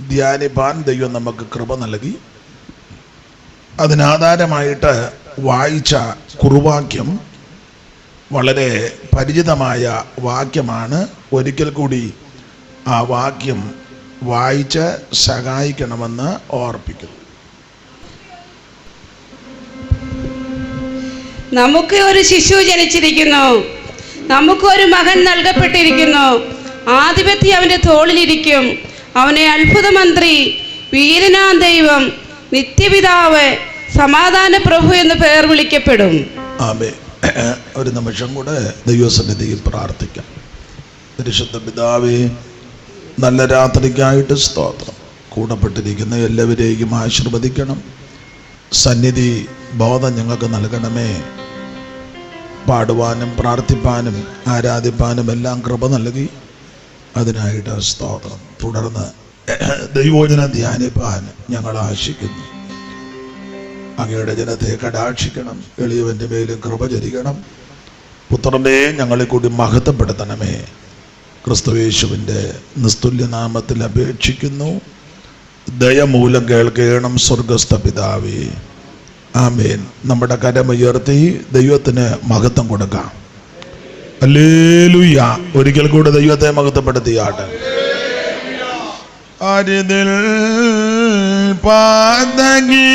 ധ്യാനിപ്പാൻ ദൈവം നമുക്ക് കൃപ നൽകി. അതിനാധാരമായിട്ട് വായിച്ച കുറുവാക്യം വളരെ പരിചിതമായ വാക്യമാണ്. ഒരിക്കൽ കൂടി ആ വാക്യം വായിച്ച് സഹായിക്കണമെന്ന് ഓർപ്പിക്കുന്നു. നമുക്ക് ഒരു ശിശു ജനിച്ചിരിക്കുന്നു, നമുക്ക് ഒരു മകൻ നൽകപ്പെട്ടിരിക്കുന്നു. ആധിപത്യം അവന്റെ തോളിലിരിക്കും. അവനെ അത്ഭുത മന്ത്രി, വീരനാം ദൈവം, നിത്യപിതാവ്, സമാധാന പ്രഭു എന്ന് പേർ വിളിക്കപ്പെടും. ആമേൻ. ഒരു നിമിഷം കൂടെ ദൈവസന്നിധിയിൽ പ്രാർത്ഥിക്കാം. പരിശുദ്ധ പിതാവേ, നല്ല രാത്രിക്കായിട്ട് സ്തോത്രം. കൂടപ്പെട്ടിരിക്കുന്ന എല്ലാവരെയും ആശീർവദിക്കണം. സന്നിധി ബോധം ഞങ്ങൾക്ക് നൽകണമേ. പാടുവാനും പ്രാർത്ഥിപ്പാനും ആരാധിപ്പാനും എല്ലാം കൃപ നൽകി. അതിനായിട്ട് സ്തോത്രം. തുടർന്ന് ദൈവവചനം ധ്യാനിപ്പാൻ ഞങ്ങൾ ആശിക്കുന്നു. അങ്ങയുടെ ജനത്തെ കടാക്ഷിക്കണം. എളിയവൻ്റെ മേലും കൃപ ചൊരിയണം. പുത്രനെ ഞങ്ങളെ കൂടി മഹത്വപ്പെടുത്തണമേ. ക്രിസ്തുയേശുവിൻ്റെ നിസ്തുല്യനാമത്തിൽ അപേക്ഷിക്കുന്നു. ദയമൂലം കേൾക്കണം സ്വർഗസ്ഥ പിതാവേ. ആമേൻ. നമ്മുടെ കരമുയർത്തി ദൈവത്തിന് മഹത്വം കൊടുക്കാം. ഹല്ലേലൂയ. ഒരിക്കൽ കൂടെ ദൈവത്തെ മഹത്വപ്പെടുത്തിയാട്ടെ. അരിതിൽ പാതകി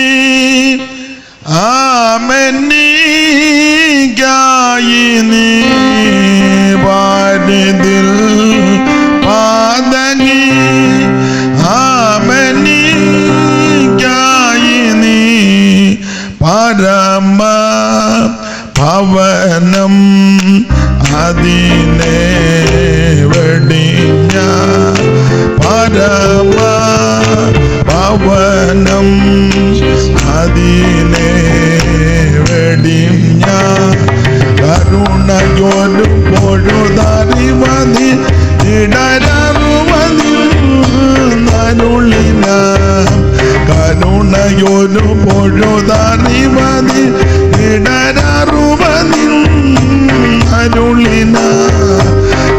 ആമന്നിക്കായി നീ പാരിതിൽ പാതകി ആമന്നിക്കായി നീ പരമ ഭവനം അതിനെ വെടിഞ്ഞ പരമ ഭവനം അതിനെ വെടിഞ്ഞ കരുണയൊരു പൊഴുതറിവതി ഇടരറുവതി നരുളിന കരുണയൊരു പൊഴുതറിവതി ഇടരറുവതി അരുളിന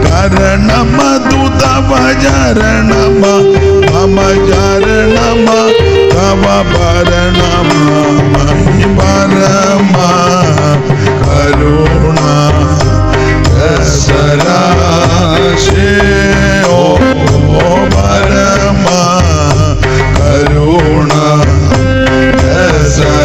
കരണമതുതവചരണമ മമചരണമ കവഭരണമ മഹിപരമ കരുണ രസരാശേ ഓ പരമ കരുണ രസരാശേ.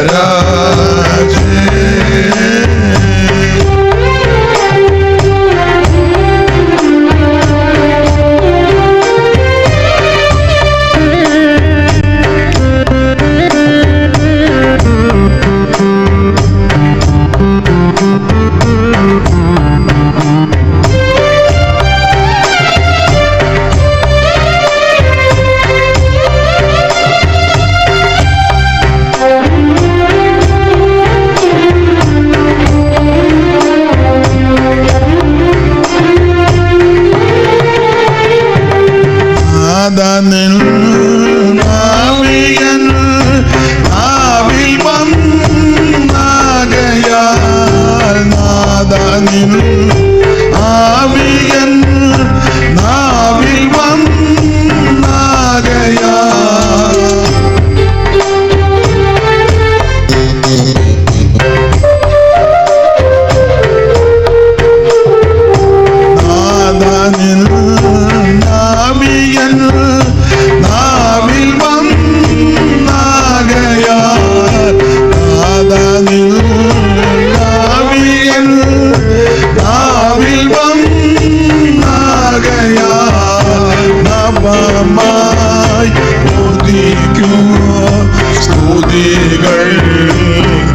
സ്തുതികൾ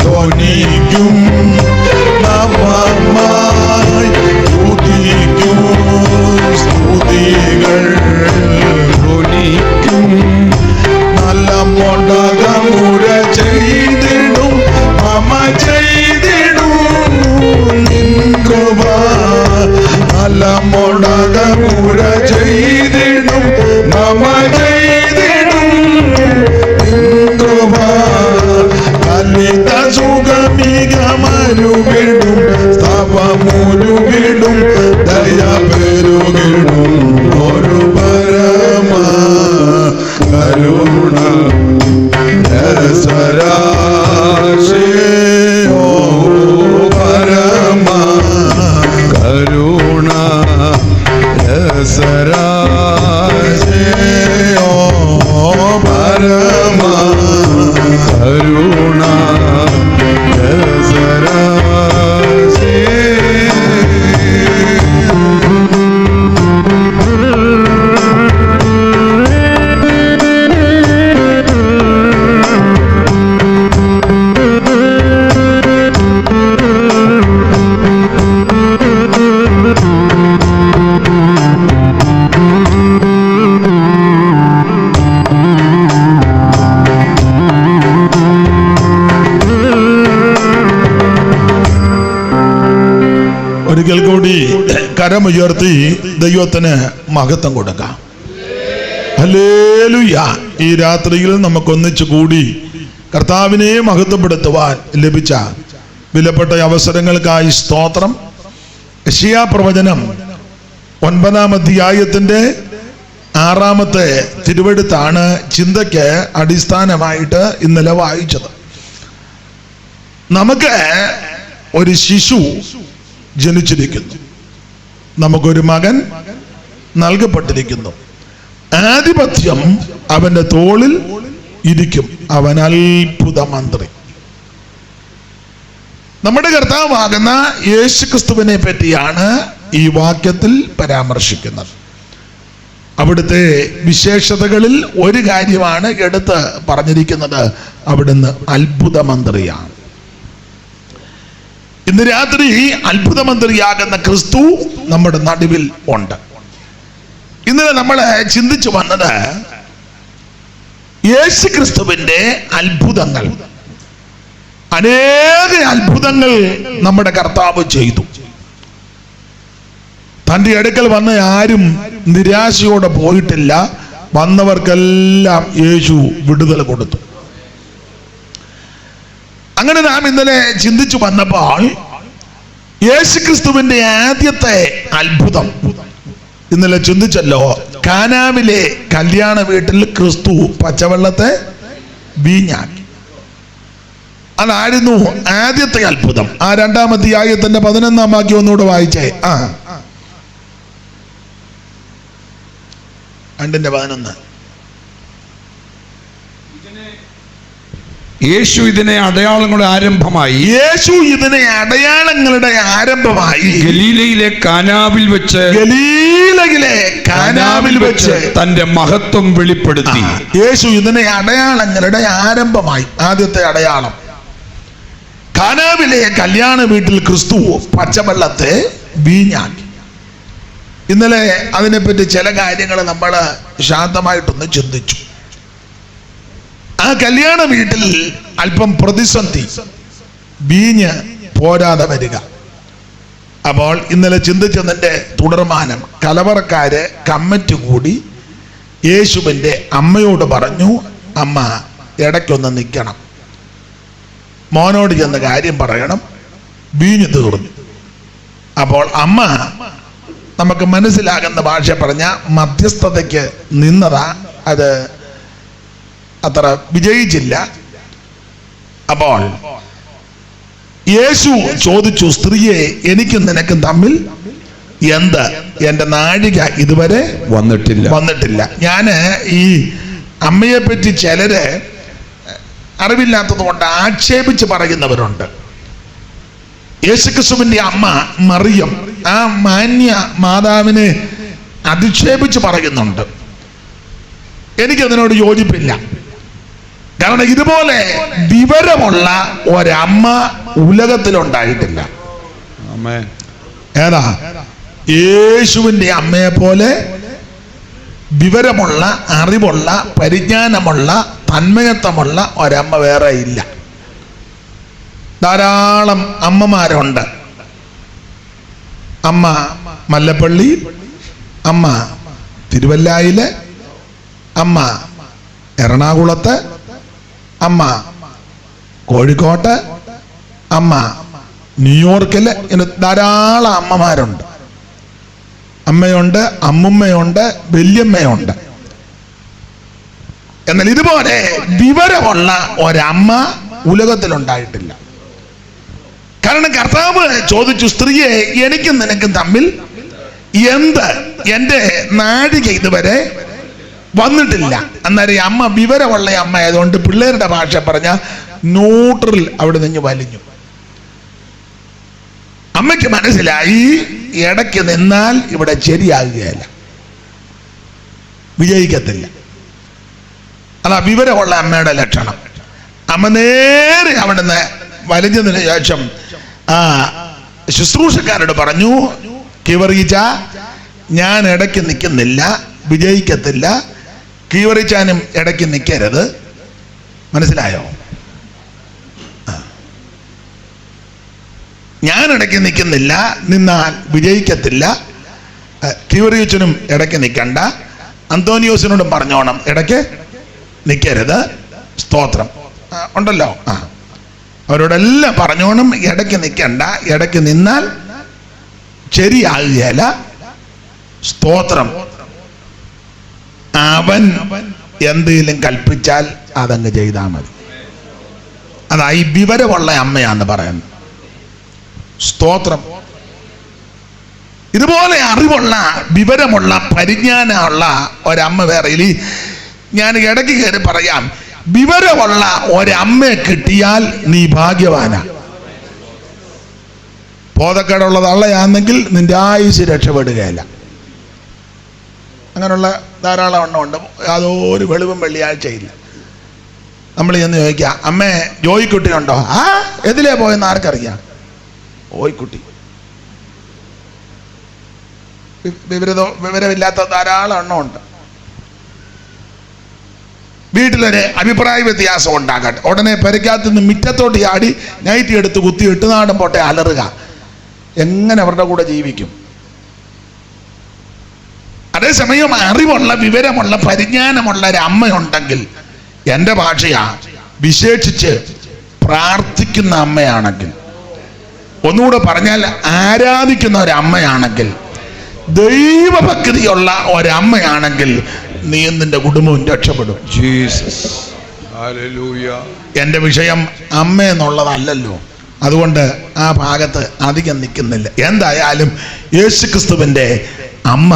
ധ്വനിക്കും നവമായി സ്തുതിക്കും സ്തുതികൾ ധ്വനിക്കും നല്ല മുടകമുര ചെയ്തിടും മമ ചെയ്തിടും നിൻ കൃപ നല്ല മുടകമുര ചെയ്തിടും മമ കരമുയർത്തി ദൈവത്തിന് മഹത്വം കൊടുക്കാം. ഹല്ലേലൂയ. ഈ രാത്രിയിൽ നമുക്കൊന്നിച്ചു കൂടി കർത്താവിനെ മഹത്വപ്പെടുത്തുവാൻ ലഭിച്ച വിലപ്പെട്ട അവസരങ്ങൾക്കായി സ്തോത്രം. യെശയ്യാ പ്രവചനം 9-ാം അധ്യായത്തിന്റെ 6-ാമത്തെ തിരുവെടുത്താണ് ചിന്തയ്ക്ക് അടിസ്ഥാനമായിട്ട് ഇന്നലെ വായിച്ചത്. നമുക്ക് ഒരു ശിശു ജനിച്ചിരിക്കുന്നു, നമുക്കൊരു മകൻ നൽകപ്പെട്ടിരിക്കുന്നു. ആധിപത്യം അവന്റെ തോളിൽ ഇരിക്കും, അവൻ അത്ഭുത മന്ത്രി. നമ്മുടെ കർത്താവാകുന്ന യേശുക്രിസ്തുവിനെ പറ്റിയാണ് ഈ വാക്യത്തിൽ പരാമർശിക്കുന്നത്. അവിടുത്തെ വിശേഷതകളിൽ ഒരു കാര്യമാണ് എടുത്ത് പറഞ്ഞിരിക്കുന്നത്, അവിടുന്ന് അത്ഭുത മന്ത്രിയാണ്. ഇന്ന് രാത്രി അത്ഭുത മന്ത്രിയാകുന്ന ക്രിസ്തു നമ്മുടെ നടുവിൽ ഉണ്ട്. ഇന്നലെ നമ്മൾ ചിന്തിച്ചു വന്നത് യേശു ക്രിസ്തുവിന്റെ അത്ഭുതങ്ങൾ, അനേക അത്ഭുതങ്ങൾ നമ്മുടെ കർത്താവ് ചെയ്തു. തൻ്റെ അടുക്കൽ വന്ന ആരും നിരാശയോടെ പോയിട്ടില്ല. വന്നവർക്കെല്ലാം യേശു വിടുതൽ കൊടുത്തു. അങ്ങനെ നാം ഇന്നലെ ചിന്തിച്ചു വന്നപ്പോൾ യേശുക്രിസ്തുവിന്റെ ആദ്യത്തെ അത്ഭുതം ഇന്നലെ ചിന്തിച്ചല്ലോ. കാനാവിലെ കല്യാണ വീട്ടിൽ ക്രിസ്തു പച്ചവെള്ളത്തെ വീഞ്ഞാക്കി. അതായിരുന്നു ആദ്യത്തെ അത്ഭുതം. ആ 2-ാം അധ്യായത്തിന്റെ 11-ാം വാക്യം ഒന്നുകൂടെ വായിച്ചേ. 2:11. യേശു ഇതിനെ അടയാളങ്ങളുടെ ആരംഭമായി ഗലീലയിലെ കാനാവിൽ വെച്ച് തന്റെ മഹത്വം വെളിപ്പെടുത്തി. യേശു ഇതിനെ അടയാളങ്ങളുടെ ആരംഭമായി. ആദ്യത്തെ അടയാളം കാനാവിലെ കല്യാണ വീട്ടിൽ ക്രിസ്തു പച്ചവെള്ളത്തെ വീഞ്ഞാക്കി. ഇന്നലെ അതിനെപ്പറ്റി ചില കാര്യങ്ങൾ നമ്മൾ ശാന്തമായിട്ടൊന്ന് ചിന്തിച്ചു. ആ കല്യാണ വീട്ടിൽ അല്പം പ്രതിസന്ധി, വീഞ്ഞ് പോരാതെ വരിക. അപ്പോൾ ഇന്നലെ ചിന്തിച്ചതിന്റെ തുടർമാനം, കലവറക്കാര് കമ്മിറ്റി കൂടി യേശുവിന്റെ അമ്മയോട് പറഞ്ഞു, അമ്മ ഇടയ്ക്കൊന്ന് നിൽക്കണം, മോനോട് ചെന്ന് കാര്യം പറയണം, വീഞ്ഞ് തീർന്നു. അപ്പോൾ അമ്മ നമുക്ക് മനസ്സിലാകുന്ന ഭാഷ പറഞ്ഞ മധ്യസ്ഥതയ്ക്ക് നിന്നതാ, അത് അത്ര വിജയിച്ചില്ല. അപ്പോൾ യേശു ചോദിച്ചു, സ്ത്രീയെ എനിക്കും നിനക്കും തമ്മിൽ എന്ത്? എന്റെ നാഴിക ഇതുവരെ വന്നിട്ടില്ല. ഞാന് ഈ അമ്മയെ പറ്റി ചിലര് അറിവില്ലാത്തത് കൊണ്ട് ആക്ഷേപിച്ച് പറയുന്നവരുണ്ട്. യേശുക്രിസ്തുവിന്റെ അമ്മ മറിയം ആ മാന്യ മാതാവിനെ അധിക്ഷേപിച്ച് പറയുന്നുണ്ട്. എനിക്കതിനോട് യോജിപ്പില്ല. കാരണം ഇതുപോലെ വിവരമുള്ള ഒരമ്മ ഉലകത്തിലുണ്ടായിട്ടില്ല. ഏതാ? യേശുവിന്റെ അമ്മയെ പോലെ വിവരമുള്ള, അറിവുള്ള, പരിജ്ഞാനമുള്ള, തന്മയത്വമുള്ള ഒരമ്മ വേറെ ഇല്ല. ധാരാളം അമ്മമാരുണ്ട്. അമ്മ മല്ലപ്പള്ളി, അമ്മ തിരുവല്ലായില്, അമ്മ എറണാകുളത്ത്, അമ്മ കോഴിക്കോട്ട്, അമ്മ ന്യൂയോർക്കില്, ഇങ്ങനെ ധാരാളം അമ്മമാരുണ്ട്. അമ്മയുണ്ട്, അമ്മുമ്മയുണ്ട്, വല്യമ്മയുണ്ട്. എന്നാൽ ഇതുപോലെ വിവരമുള്ള ഒരമ്മ ഉലകത്തിലുണ്ടായിട്ടില്ല. കാരണം കർത്താവ് ചോദിച്ചു, സ്ത്രീയെ എനിക്കും നിനക്കും തമ്മിൽ എന്ത്? എന്റെ നാഴിക ഇതുവരെ വന്നിട്ടില്ല. അന്നേരം അമ്മ വിവരമുള്ള അമ്മ ആയതുകൊണ്ട് പിള്ളേരുടെ ഭാഷ പറഞ്ഞ ന്യൂട്രൽ അവിടെ നിന്ന് വലിഞ്ഞു. അമ്മയ്ക്ക് മനസ്സിലായി, ഇടയ്ക്ക് നിന്നാൽ ഇവിടെ ശരിയാകുകയല്ല, വിജയിക്കത്തില്ല. അതാ വിവരമുള്ള അമ്മയുടെ ലക്ഷണം. അമ്മ നേരെ അവിടുന്ന് വലിഞ്ഞതിന് ശേഷം ശുശ്രൂഷക്കാരോട് പറഞ്ഞു, കീവറിച്ച ഞാൻ ഇടയ്ക്ക് നിൽക്കുന്നില്ല, വിജയിക്കത്തില്ല. കീവറിച്ചാനും ഇടയ്ക്ക് നിൽക്കരുത്. മനസ്സിലായോ? ഞാൻ ഇടയ്ക്ക് നിൽക്കുന്നില്ല, നിന്നാൽ വിജയിക്കത്തില്ല. കീവറിയച്ചനും ഇടയ്ക്ക് നിൽക്കണ്ട, അന്തോനിയോസിനോടും പറഞ്ഞോണം ഇടയ്ക്ക് നിൽക്കരുത്. സ്തോത്രം. ഉണ്ടല്ലോ. അവരോടെല്ലാം പറഞ്ഞോണം ഇടയ്ക്ക് നിൽക്കണ്ട, ഇടയ്ക്ക് നിന്നാൽ ശരിയാകുകയില്ല. സ്തോത്രം. അവൻ എന്തെങ്കിലും കൽപ്പിച്ചാൽ അതങ്ങ് ചെയ്താൽ മതി. അതായി വിവരമുള്ള അമ്മയാന്ന് പറയുന്നത്. സ്തോത്രം. ഇതുപോലെ അറിവുള്ള, വിവരമുള്ള, പരിജ്ഞാനമുള്ള ഒരമ്മ വേറെ ഇല്ല. ഞാൻ ഇടയ്ക്ക് കയറി പറയാം, വിവരമുള്ള ഒരമ്മയെ കിട്ടിയാൽ നീ ഭാഗ്യവാനാ. ബോധക്കേടുള്ള തള്ളയാണെങ്കിൽ നിന്റെ ആയുസ് രക്ഷപ്പെടുകയില്ല. അങ്ങനെയുള്ള ധാരാളം എണ്ണമുണ്ട്. യാതൊരു വെളിവും വെള്ളിയാഴ്ചയില്ല. നമ്മൾ ചെന്ന് ചോദിക്കുക, അമ്മേ ജോയിക്കുട്ടി ഉണ്ടോ? എതിലേ പോയെന്ന് ആർക്കറിയാം? ജോയിക്കുട്ടി. വിവരമില്ലാത്ത ധാരാളം എണ്ണമുണ്ട്. വീട്ടിലൊരു അഭിപ്രായ വ്യത്യാസം ഉണ്ടാകട്ടെ, ഉടനെ പെരക്കകത്ത് നിന്ന് മിറ്റത്തോട്ട് ചാടി നൈറ്റി എടുത്ത് കുത്തി എട്ടുനാടും പോട്ടെ അലറുക. എങ്ങനെ അവരുടെ കൂടെ ജീവിക്കും? അതേസമയം അറിവുള്ള, വിവരമുള്ള, പരിജ്ഞാനമുള്ള ഒരു അമ്മയുണ്ടെങ്കിൽ, എൻ്റെ ഭാഷയാ, വിശേഷിച്ച് പ്രാർത്ഥിക്കുന്ന അമ്മയാണെങ്കിൽ, ഒന്നുകൂടെ പറഞ്ഞാൽ ആരാധിക്കുന്ന ഒരമ്മയാണെങ്കിൽ, ദൈവഭക്തിയുള്ള ഒരമ്മയാണെങ്കിൽ, നീ നിന്റെ കുടുംബവും രക്ഷപ്പെടും. ജീസസ്. ഹല്ലേലൂയ. എൻ്റെ വിഷയം അമ്മ എന്നുള്ളതല്ലല്ലോ, അതുകൊണ്ട് ആ ഭാഗത്ത് അധികം നിൽക്കുന്നില്ല. എന്തായാലും യേശുക്രിസ്തുവിൻ്റെ അമ്മ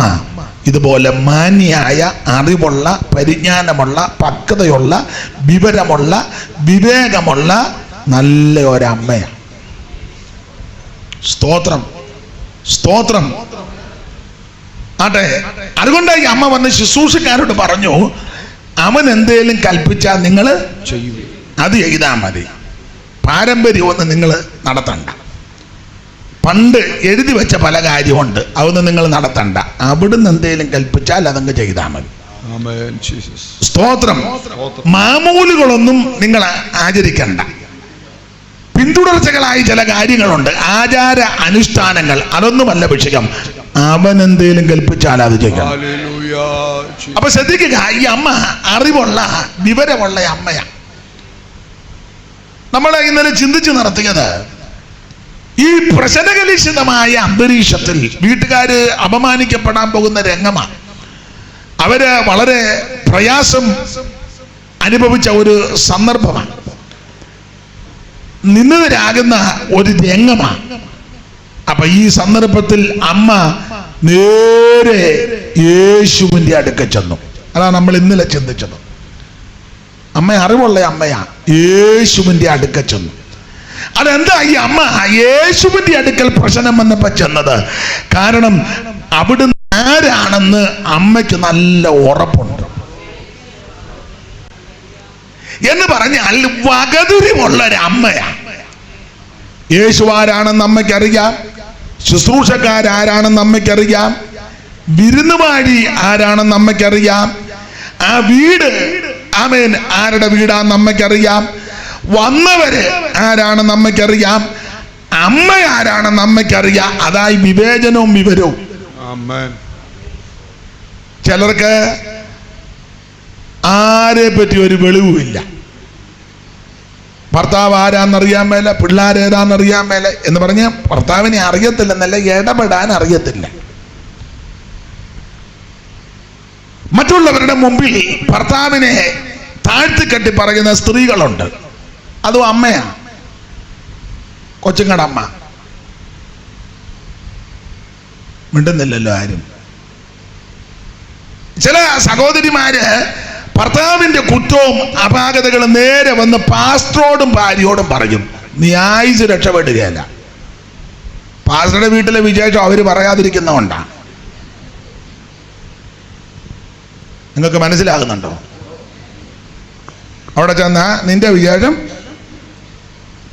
ഇതുപോലെ മാന്യായ, അറിവുള്ള, പരിജ്ഞാനമുള്ള, പക്വതയുള്ള, വിവരമുള്ള, വിവേകമുള്ള നല്ല ഒരമ്മയാണ്. സ്തോത്രം. സ്തോത്രം. ആട്ടെ, അതുകൊണ്ട് ഈ അമ്മ വന്ന് ശുശ്രൂഷക്കാരോട് പറഞ്ഞു, അവൻ എന്തേലും കൽപ്പിച്ചാൽ നിങ്ങൾ അത് ചെയ്താൽ മതി. പാരമ്പര്യമൊന്നും നിങ്ങൾ നടത്തണ്ട. പണ്ട് എഴുതി വെച്ച പല കാര്യമുണ്ട്, അതൊന്നും നിങ്ങൾ നടത്തണ്ട. അവിടുന്ന് എന്തേലും കൽപ്പിച്ചാൽ അതങ്ങ് ചെയ്താൽ മതി. സ്തോത്രം. മാമൂലുകളൊന്നും നിങ്ങൾ ആചരിക്കണ്ട. പിന്തുടർച്ചകളായി ചില കാര്യങ്ങളുണ്ട്, ആചാര അനുഷ്ഠാനങ്ങൾ, അതൊന്നുമല്ല വിഷയം. അവൻ എന്തേലും കൽപ്പിച്ചാൽ അത് ചെയ്യണം. അപ്പൊ ശ്രദ്ധിക്കുക, ഈ അമ്മ അറിവുള്ള, വിവരമുള്ള അമ്മയാണ്. നമ്മൾ ഇന്നലെ ചിന്തിച്ചു നടത്തിയത്, ഈ പ്രശ്നകലുഷിതമായ അന്തരീക്ഷത്തിൽ വീട്ടുകാര് അപമാനിക്കപ്പെടാൻ പോകുന്ന രംഗമാണ്. അവര് വളരെ പ്രയാസം അനുഭവിച്ച ഒരു സന്ദർഭമാണ്, നിന്നതരാകുന്ന ഒരു രംഗമാണ്. അപ്പൊ ഈ സന്ദർഭത്തിൽ അമ്മ നേരെ യേശുവിന്റെ അടുക്ക ചെന്നു. അതാണ് നമ്മൾ ഇന്നലെ ചിന്തിച്ചത്. അമ്മ അറിവുള്ള അമ്മയാ, യേശുവിന്റെ അടുക്ക ചെന്നു. അതെന്താ ഈ അമ്മ യേശുവിന്റെ അടുക്കൽ പ്രശ്നം വന്നപ്പോ ചെന്നത്? കാരണം അവിടുന്ന് ആരാണെന്ന് അമ്മയ്ക്ക് നല്ല ഉറപ്പുണ്ട്. എന്ന് പറഞ്ഞാൽ വകതിരിവുള്ള ഒരു അമ്മയാണ്. യേശു ആരാണെന്ന് അമ്മയ്ക്കറിയാം, ശുശ്രൂഷക്കാരാരാണെന്ന് അമ്മയ്ക്കറിയാം, വിരുന്നുവാഴി ആരാണെന്ന് അമ്മയ്ക്കറിയാം, ആ വീട് ആമേൻ ആരുടെ വീടാന്ന് അമ്മയ്ക്കറിയാം, വന്നവര് ആരാണെന്ന് അമ്മയ്ക്കറിയാം, അമ്മ ആരാണെന്ന് അമ്മയ്ക്കറിയാം. അതായി വിവേചനവും വിവരവും. ചിലർക്ക് ആരെ പറ്റി ഒരു വെളിവുമില്ല. ഭർത്താവ് ആരാന്നറിയാൻ മേല, പിള്ളേരേതാന്നറിയാൻ മേല എന്ന് പറഞ്ഞ് ഭർത്താവിനെ അറിയത്തില്ലെന്നല്ല, ഇടപെടാൻ അറിയത്തില്ല. മറ്റുള്ളവരുടെ മുമ്പിൽ ഭർത്താവിനെ താഴ്ത്തിക്കെട്ടി പറയുന്ന സ്ത്രീകളുണ്ട്. അതും അമ്മയാ, കൊച്ചുങ്ങളുടെ അമ്മ. മിണ്ടുന്നില്ലല്ലോ ആരും. ചില സഹോദരിമാര് ഭർത്താവിന്റെ കുറ്റവും അപാകതകളും നേരെ വന്ന് പാസ്റ്ററോടും ഭാര്യയോടും പറയും. നീ ആയുസ് രക്ഷപ്പെടുകയല്ല. പാസ്റ്ററുടെ വീട്ടിലെ വിശേഷം അവര് പറയാതിരിക്കുന്നതുകൊണ്ടാ. നിങ്ങൾക്ക് മനസ്സിലാകുന്നുണ്ടോ? അവിടെ ചെന്ന നിന്റെ വിശേഷം,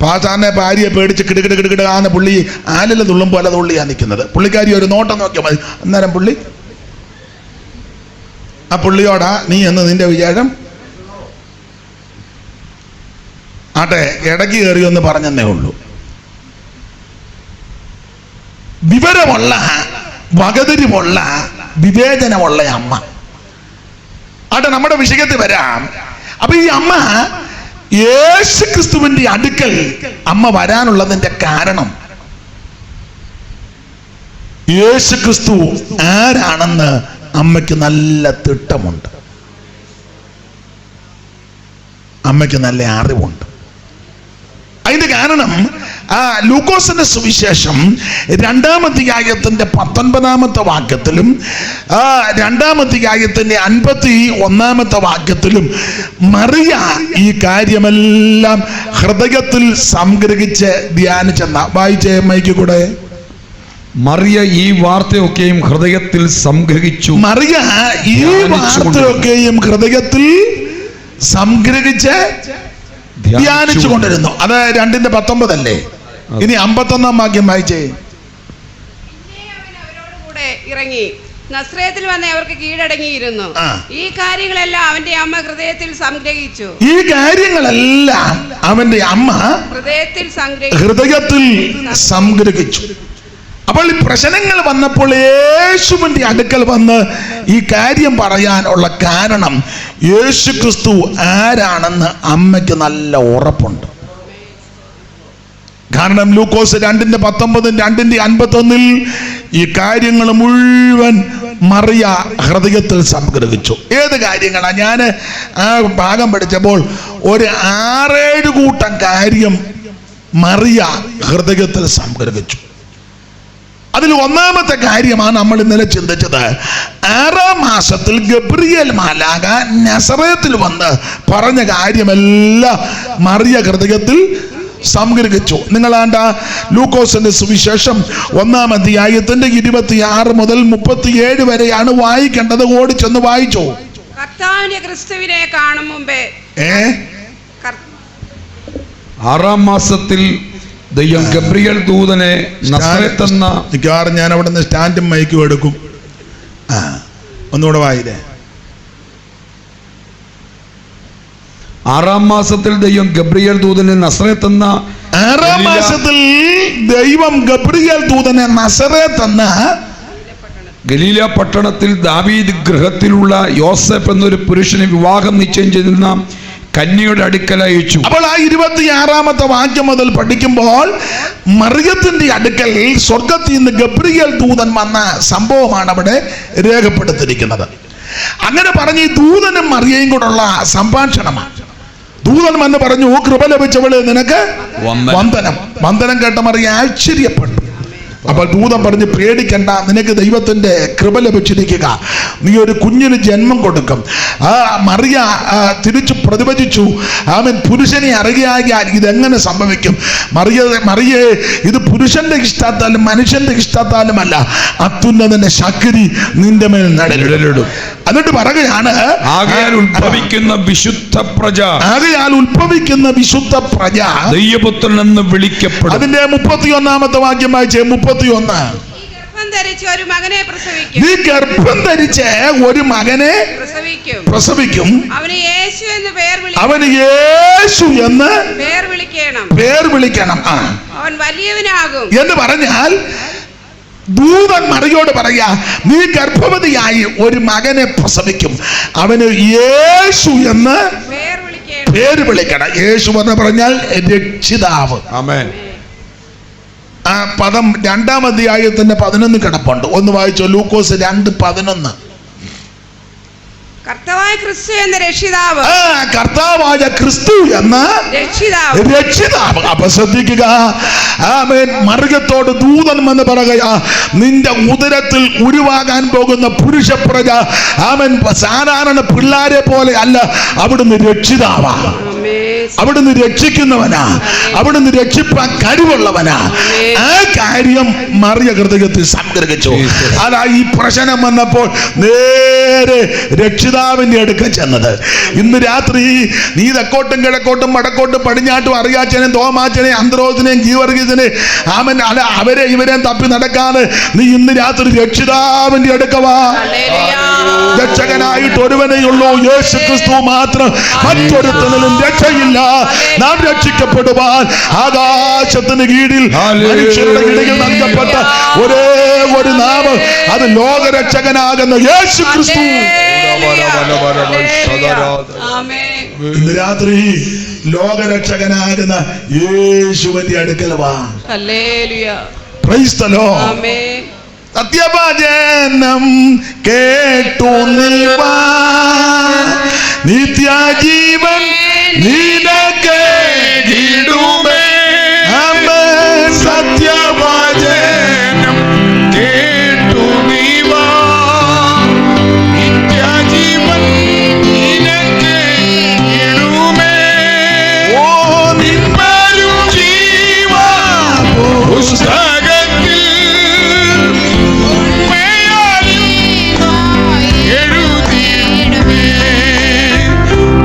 പാസാറിനെ ഭാര്യയെ പേടിച്ച് കിടുകിടുകിടുകിടാന്ന് പുള്ളി ആലില തുള്ളും പോലെ തുള്ളിയാ നിൽക്കുന്നത്. പുള്ളിക്കാരി ഒരു നോട്ടം നോക്കിയാൽ മതി, അന്നേരം പുള്ളി ആ പുള്ളിയോടാ നീ എന്ന് നിന്റെ വിചാരം. ആട്ടെ, ഇടയ്ക്ക് കയറിയൊന്ന് പറഞ്ഞെന്നേ ഉള്ളൂ. വിവരമുള്ള വകതിരിവുള്ള വിവേചനമുള്ള അമ്മ. അവിടെ നമ്മുടെ വിഷയത്തിൽ വരാം. അപ്പൊ ഈ അമ്മ യേശു ക്രിസ്തുവിന്റെ അടുക്കൽ അമ്മ വരാനുള്ളതിന്റെ കാരണം, യേശു ക്രിസ്തു ആരാണെന്ന് അമ്മയ്ക്ക് നല്ല തിട്ടമുണ്ട്, അമ്മയ്ക്ക് നല്ല അറിവുണ്ട്. അതിന്റെ കാരണം ലൂക്കോസിന്റെ സുവിശേഷം 2-ാം അധ്യായത്തിന്റെ 19-ാമത്തെ വാക്യത്തിലും 2-ാം അധ്യായത്തിന്റെ 51-ാമത്തെ വാക്യത്തിലും മറിയ ഈ കാര്യമെല്ലാം ഹൃദയത്തിൽ സംഗ്രഹിച്ച് ധ്യാനിച്ചെന്ന. വായിച്ചേ മൈക്ക് കൂടെ. മറിയ ഈ വാർത്തയൊക്കെയും ഹൃദയത്തിൽ സംഗ്രഹിച്ചു. മറിയ ഈ വാർത്തയൊക്കെയും ഹൃദയത്തിൽ സംഗ്രഹിച്ച് ധ്യാനിച്ചു കൊണ്ടിരുന്നു. അത് 2:19 അല്ലേ? ഇനി 51-ാം വാക്യം വായിച്ചേ. അവരോടുകൂടെ ഇറങ്ങി നസ്രയത്തിൽ വന്ന് അവർക്ക് കീഴടങ്ങിയിരുന്നു. ഈ കാര്യങ്ങളെല്ലാം അവന്റെ അമ്മ ഹൃദയത്തിൽ സംഗ്രഹിച്ചു. ഈ കാര്യങ്ങളെല്ലാം അവന്റെ അമ്മ ഹൃദയത്തിൽ സംഗ്രഹിച്ചു. അപ്പോൾ ഈ പ്രശ്നങ്ങൾ വന്നപ്പോൾ യേശുവിന്റെ അടുക്കൽ വന്ന് ഈ കാര്യം പറയാനുള്ള കാരണം, യേശു ക്രിസ്തു ആരാണെന്ന് അമ്മയ്ക്ക് നല്ല ഉറപ്പുണ്ട്. കാരണം ലൂക്കോസ് 2:19, 2:51 ഈ കാര്യങ്ങൾ മുഴുവൻ മറിയ ഹൃദയത്തിൽ സംഗ്രഹിച്ചു. ഏത് കാര്യങ്ങളാ? ഞാൻ ആ ഭാഗം പഠിച്ചപ്പോൾ ഒരു 6-7 കൂട്ടം കാര്യം മറിയ ഹൃദയത്തിൽ സംഗ്രഹിച്ചു. അതിൽ 1-ാമത്തെ കാര്യമാണ് നമ്മൾ ഇന്നലെ ചിന്തിച്ചത്. 6-ാം മാസത്തിൽ ഗബ്രിയേൽ മാലാഖ നസറേത്തിൽ വന്ന് പറഞ്ഞ കാര്യമെല്ലാം മറിയ ഹൃദയത്തിൽ സംഗ്രഹിച്ചു. നിങ്ങളാണ്ട ലൂക്കോസിന്റെ സുവിശേഷം 1-ാം അധ്യായത്തിന്റെ 26 മുതൽ 37 വരെയാണ് വായിക്കേണ്ടത്. ഓടിച്ചെന്ന് വായിച്ചോ. കർത്താവിന്റെ ക്രിസ്തുവിനെ കാണും മുമ്പേ 6-ാം മാസത്തിൽ ദൈവം ഗബ്രിയേൽ ദൂതനെ നസറേത്തെന്ന. മിക്കവാറും ഞാൻ അവിടെ നിന്ന് സ്റ്റാൻഡും മൈക്കും എടുക്കും. ഒന്നുകൂടെ വായില്ലേ. 6-ാം മാസത്തിൽ ദൈവം ഗബ്രിയേൽ ദൂതനെ നസറേത്തെന്ന. 6-ാം മാസത്തിൽ ദൈവം ഗബ്രിയേൽ ദൂതനെ നസറേത്തെന്ന ഗലീല പട്ടണത്തിൽ ദാവീദ് ഗൃഹത്തിലുള്ള യോസഫ് എന്നൊരു പുരുഷനെ വിവാഹം നിശ്ചയം ചെയ്തിരുന്ന കന്യയുടെ അടുക്കൽ അയച്ചു. അപ്പോൾ ആ 26-ാമത്തെ വാക്യം മുതൽ പഠിക്കുമ്പോൾ മറിയത്തിന്റെ അടുക്കൽ സ്വർഗത്തിൽ നിന്ന് ഗബ്രിയേൽ ദൂതൻ വന്ന സംഭവമാണ് അവിടെ രേഖപ്പെടുത്തിയിരിക്കുന്നത്. അങ്ങനെ പറഞ്ഞ് ഈ ദൂതനും മറിയയും കൂടെയുള്ള സംഭാഷണമാണ്. ദൂതൻ വന്ന് പറഞ്ഞു, കൃപ ലഭിച്ചവള് നിനക്ക് വന്ദനം. വന്ദനം കേട്ട മറിയ ആശ്ചര്യപ്പെട്ടു. അപ്പോൾ ദൂതൻ പറഞ്ഞ്, പേടിക്കണ്ട, നിനക്ക് ദൈവത്തിന്റെ കൃപ ലഭിച്ചിരിക്കുക, നീ ഒരു കുഞ്ഞിന് ജന്മം കൊടുക്കും. മറിയ തിരിച്ചു പ്രതിവചിച്ചു, അവൻ പുരുഷനെ അറിയാൻ ഇതെങ്ങനെ സംഭവിക്കും? മറിയെ ഇത് പുരുഷന്റെ ഇഷ്ടത്താലും മനുഷ്യന്റെ ഇഷ്ടത്താലുമല്ല, അത്യുന്നതന്റെ ശക്തി നിന്റെ മേൽ നടലിടും. എന്നിട്ട് പറയുകയാണ്, ആകയാൽ ഉത്ഭവിക്കുന്ന വിശുദ്ധ പ്രജ ദൈവപുത്രൻ എന്ന് വിളിക്കപ്പെടും. അതിന്റെ 31-ാമത്തെ വാക്യം വായിച്ചേ. 31. നീ ഗർഭം ധരിച്ച് ഒരു മകനെ പ്രസവിക്കും, അവന് യേശു എന്ന് പേർ വിളിക്കണം. അവൻ വലിയവനാകും എന്ന് പറഞ്ഞാൽ ദൂതൻ മറിയോട് പറയാ, നീ ഗർഭവതിയായി ഒരു മകനെ പ്രസവിക്കും, അവന് യേശു എന്ന് പേര് വിളിക്കണം. യേശു എന്ന് പറഞ്ഞാൽ രക്ഷിതാവ്. ആമേൻ. ആ പദം 2-ാം അധ്യായത്തിന്റെ 11 കിടപ്പുണ്ട്. ഒന്ന് വായിച്ചോ. ലൂക്കോസ് 2:11. കർത്താവായ ക്രിസ്തു എന്ന രക്ഷിതാവ്. കർത്താവായ ക്രിസ്തു എന്ന രക്ഷിതാവ്. അപ്പൊ ശ്രദ്ധിക്കുക. ആമേൻ. മറിയത്തോട് ദൂതൻ എന്ന് പറയുക, നിന്റെ ഉദരത്തിൽ ഉരുവാകാൻ പോകുന്ന പുരുഷ പ്രജ, ആമേൻ, സാധാരണ പിള്ളാരെ പോലെ അല്ല, അവിടുന്ന് രക്ഷിതാവാ, അവിടുന്ന് രക്ഷിക്കുന്നവനാ, അവിടുന്ന് രക്ഷിപ്പാൻ കഴിവുള്ളവനാ. ആ കാര്യം മറിയ ഹൃദയത്തിൽ സംഗ്രഹിച്ചു. അതാ ഈ പ്രശ്നം വന്നപ്പോൾ നേരെ രക്ഷിതാവിന്റെ അടുക്ക ചെന്നത്. ഇന്ന് രാത്രി നീ തെക്കോട്ടും കിഴക്കോട്ടും വടക്കോട്ടും പടിഞ്ഞാട്ടും അറിയാച്ചനെയും തോമാച്ചനെയും അന്ത്രോസിനെയും ഗീവർഗീസിനെ ആമൻ അല്ല അവരെ ഇവരെയും തപ്പി നടക്കാതെ നീ ഇന്ന് രാത്രി രക്ഷിതാവിന്റെ അടുക്കവാ. രക്ഷകനായിട്ട് ഒരുവനെയുള്ളൂ, യേശു ക്രിസ്തു മാത്രം, മറ്റൊരുത്തനിലും രക്ഷയില്ല. നാം രക്ഷിക്കപ്പെടുവാൻ ആകാശത്തിന് കീഴിൽ മനുഷ്യരുടെ ഇടയിൽ നൽകപ്പെട്ട ഒരേ ഒരു നാമം, അത് ലോകരക്ഷകനാകുന്ന യേശു ക്രിസ്തു. ഇന്ന് രാത്രി ലോകരക്ഷകനാകുന്ന യേശുവിന്റെ അടുക്കൽ വാ. Praise the Lord. സത്യവചനം കേട്ടു നീവാ, നിത്യജീവൻ നിനക്ക് കിടുമേ. ആമേൻ. സത്യവചനം കേട്ടു നീവാ, നിത്യജീവൻ നിനക്ക് കിടുമേ. ഓ നിന്മരും ജീവാ പുസ്തകത്തിൽ ഉണ്മയാലും എഴുതിയിടുമേ.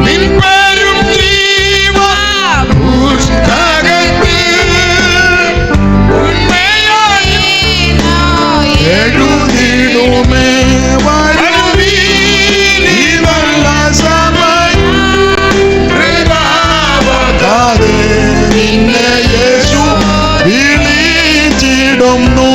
നിന്മരും ജീവാ പുസ്തകത്തിൽ ഉണ്മയാലും എഴുതിടുമേ. വരുവീനിവല്ല സമയം കൃപാവകാതെ നിന്നെ യേശു വിളിച്ചിടുന്നു.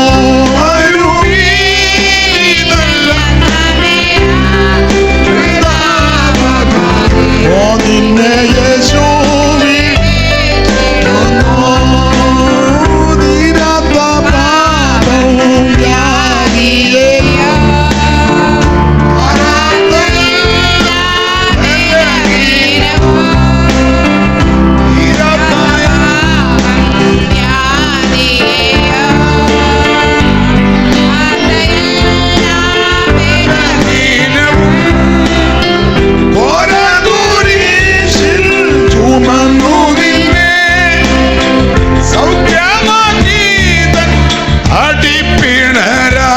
ഓ നിന്നെ യേശു വിളിച്ചിടുന്നു. തീരാത്ത പാപവും വ്യാധിയെയും ഓരദൂരീശിൽ ചുമന്നു നിന്നെ സൗഖ്യമാക്കീതൻ അടിപ്പിണരാ.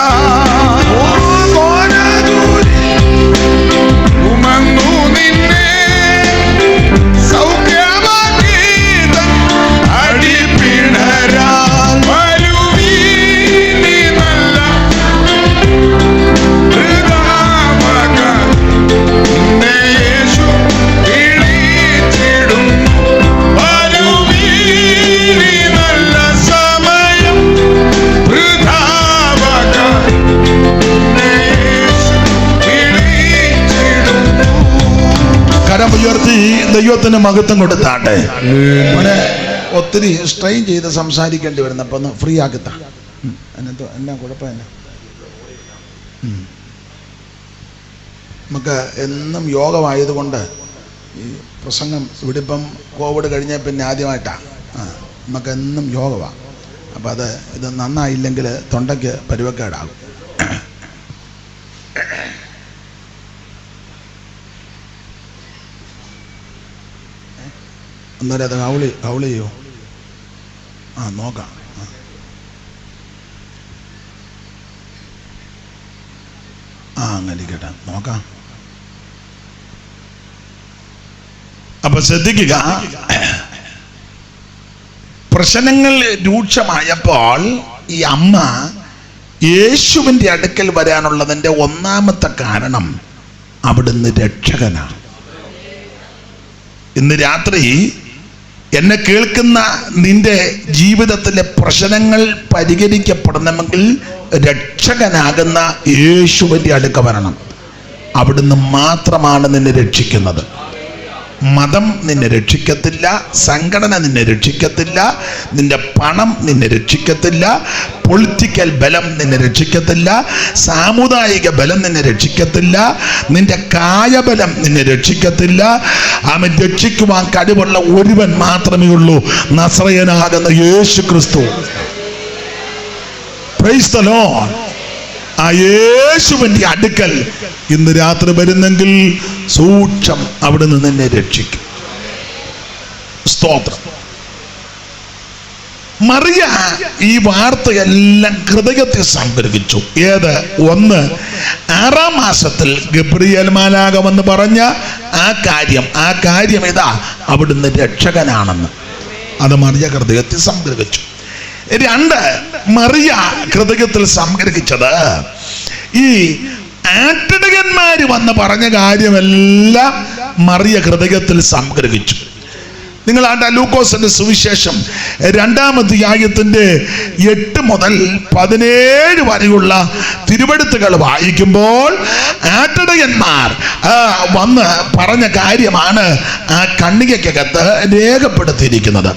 ഉമന്നു നിന്നെ സൗഖ്യമാക്കീതൻ അടിപ്പിണരാ. വരുവീനി നല്ല ഹൃദാവക നിന്നെ യേശു വിളിച്ചിടുന്നു. വരുവീനി നല്ല സമയം വൃഥാവക നിന്നെ യേശു വിളിച്ചിടുന്നു. കരം ഉയർത്തി ദൈവത്തിന് മഹത്വം കൊടുത്താട്ടെ. മോനെ ഒത്തിരി സ്ട്രെയിൻ ചെയ്ത് സംസാരിക്കേണ്ടി വരുന്നപ്പോ ഒന്ന് ഫ്രീ ആക്കിത്താ. അതിനകത്ത് എന്നാ കുഴപ്പം എന്നാ? നമുക്ക് എന്നും യോഗമായതുകൊണ്ട് ഈ പ്രസംഗം ഇവിടെ ഇപ്പം കോവിഡ് കഴിഞ്ഞ പിന്നെ ആദ്യമായിട്ടാണ്. നമുക്ക് എന്നും യോഗമാണ്. അപ്പം ഇത് നന്നായില്ലെങ്കിൽ തൊണ്ടയ്ക്ക് പരുവക്കേടാകും. അന്നേരം അത് കൗളി ചെയ്യോ? നോക്കാം. അങ്ങനെ ഇരിക്കട്ടെ, നോക്കാം. അപ്പൊ ശ്രദ്ധിക്കുക, പ്രശ്നങ്ങൾ രൂക്ഷമായപ്പോൾ ഈ അമ്മ യേശുവിൻ്റെ അടുക്കൽ വരാനുള്ളതിൻ്റെ ഒന്നാമത്തെ കാരണം അവിടുന്ന് രക്ഷകനാണ്. ഇന്ന് രാത്രി എന്നെ കേൾക്കുന്ന നിന്റെ ജീവിതത്തിലെ പ്രശ്നങ്ങൾ പരിഹരിക്കപ്പെടണമെങ്കിൽ രക്ഷകനാകുന്ന യേശുവിൻ്റെ അടുക്ക വരണം. അവിടുന്ന് മാത്രമാണ് നിന്നെ രക്ഷിക്കുന്നത്. മതം നിന്നെ രക്ഷിക്കത്തില്ല, സംഘടന നിന്നെ രക്ഷിക്കത്തില്ല, നിന്റെ പണം നിന്നെ രക്ഷിക്കത്തില്ല, പൊളിറ്റിക്കൽ ബലം നിന്നെ രക്ഷിക്കത്തില്ല, സാമുദായിക ബലം നിന്നെ രക്ഷിക്കത്തില്ല, നിന്റെ കായബലം നിന്നെ രക്ഷിക്കത്തില്ല. അവൻ രക്ഷിക്കുവാൻ കഴിവുള്ള ഒരുവൻ മാത്രമേ ഉള്ളൂ, നസറയനാകുന്ന യേശു ക്രിസ്തു. Praise the Lord. ആ യേശുവിൻ്റെ അടുക്കൽ ഇന്ന് രാത്രി വരുന്നെങ്കിൽ സൂക്ഷം, അവിടുന്ന് നിന്നെ രക്ഷിക്കും. സ്തോത്രം. മറിയ ഈ വാർത്തയെല്ലാം ഹൃദയത്തിൽ സംഗ്രഹിച്ചു. ഏത്? ഒന്ന്, 6-ാം മാസത്തിൽ ഗബ്രിയേൽ മാലാഖമെന്ന് പറഞ്ഞ ആ കാര്യം ഇതാ, അവിടുന്ന് രക്ഷകനാണെന്ന്. അത് മറിയ ഹൃദയത്തിൽ സംഗ്രഹിച്ചു. 2, മറിയ ഹൃദയത്തിൽ സംഗ്രഹിച്ചത് ഈ ആട്ടിടയന്മാര് വന്ന് പറഞ്ഞ കാര്യമെല്ലാം മറിയ ഹൃദയത്തിൽ സംഗ്രഹിച്ചു. നിങ്ങൾ ആണ്ട ലൂക്കോസിന്റെ സുവിശേഷം 2-ാം അധ്യായത്തിന്റെ 8 മുതൽ 17 വരെയുള്ള തിരുവെഴുത്തുകൾ വായിക്കുമ്പോൾ ആട്ടിടയന്മാർ വന്ന് പറഞ്ഞ കാര്യമാണ് ആ കണ്ണികയ്ക്കകത്ത് രേഖപ്പെടുത്തിയിരിക്കുന്നത്.